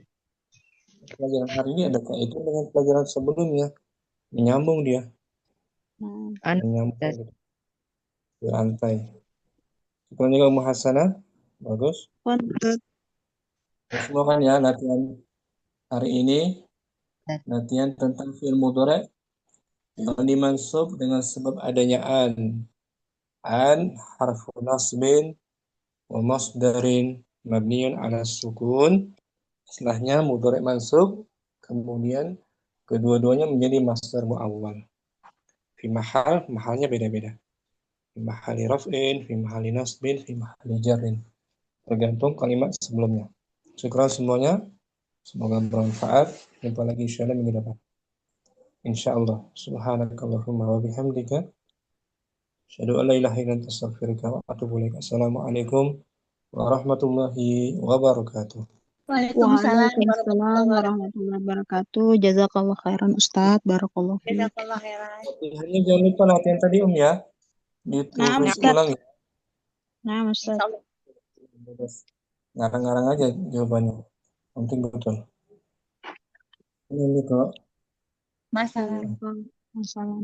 A: Pelajaran hari ini ada kaitan dengan pelajaran sebelumnya, menyambung dia,
F: An
A: menyambung
F: Ustaz.
A: gitu, berantai. Sekarang juga Ummu Hasanah, bagus. Semua kan ya latihan hari ini, latihan tentang fi'il mudhari' yang dimansub dengan sebab adanya an. An harfu nasbin wa masdarin mabniun ala sukun. Setelahnya mudhari' mansub, kemudian kedua-duanya menjadi masdar muawwal. Fi mahal, mahalnya beda-beda. Fi mahali raf'in, fi mahali nasbin, fi mahali jarrin. Tergantung kalimat sebelumnya. Syukran semuanya. Semoga bermanfaat. Jumpa lagi insyaallah minggu depan. Insyaallah. Subhanakallahumma wa bihamdika asyhadu an la ilaha illa anta astaghfiruka wa atubu ilaik. Assalamualaikum warahmatullahi wabarakatuh.
D: Waalaikumsalam
E: Waalaikumsalam warahmatullahi wabarakatuh. Jazakallah khairan Ustadz. Barakallahu fiik.
D: Jazakallah khairan.
A: Latihannya jangan lupa latihan tadi ya. Ditulis
E: Ustadz.
A: ulang ya.
E: Nah, Ustadz.
A: Ngarang-ngarang aja jawabannya. Penting betul. Ini kok.
D: Masalah.
E: Masalah.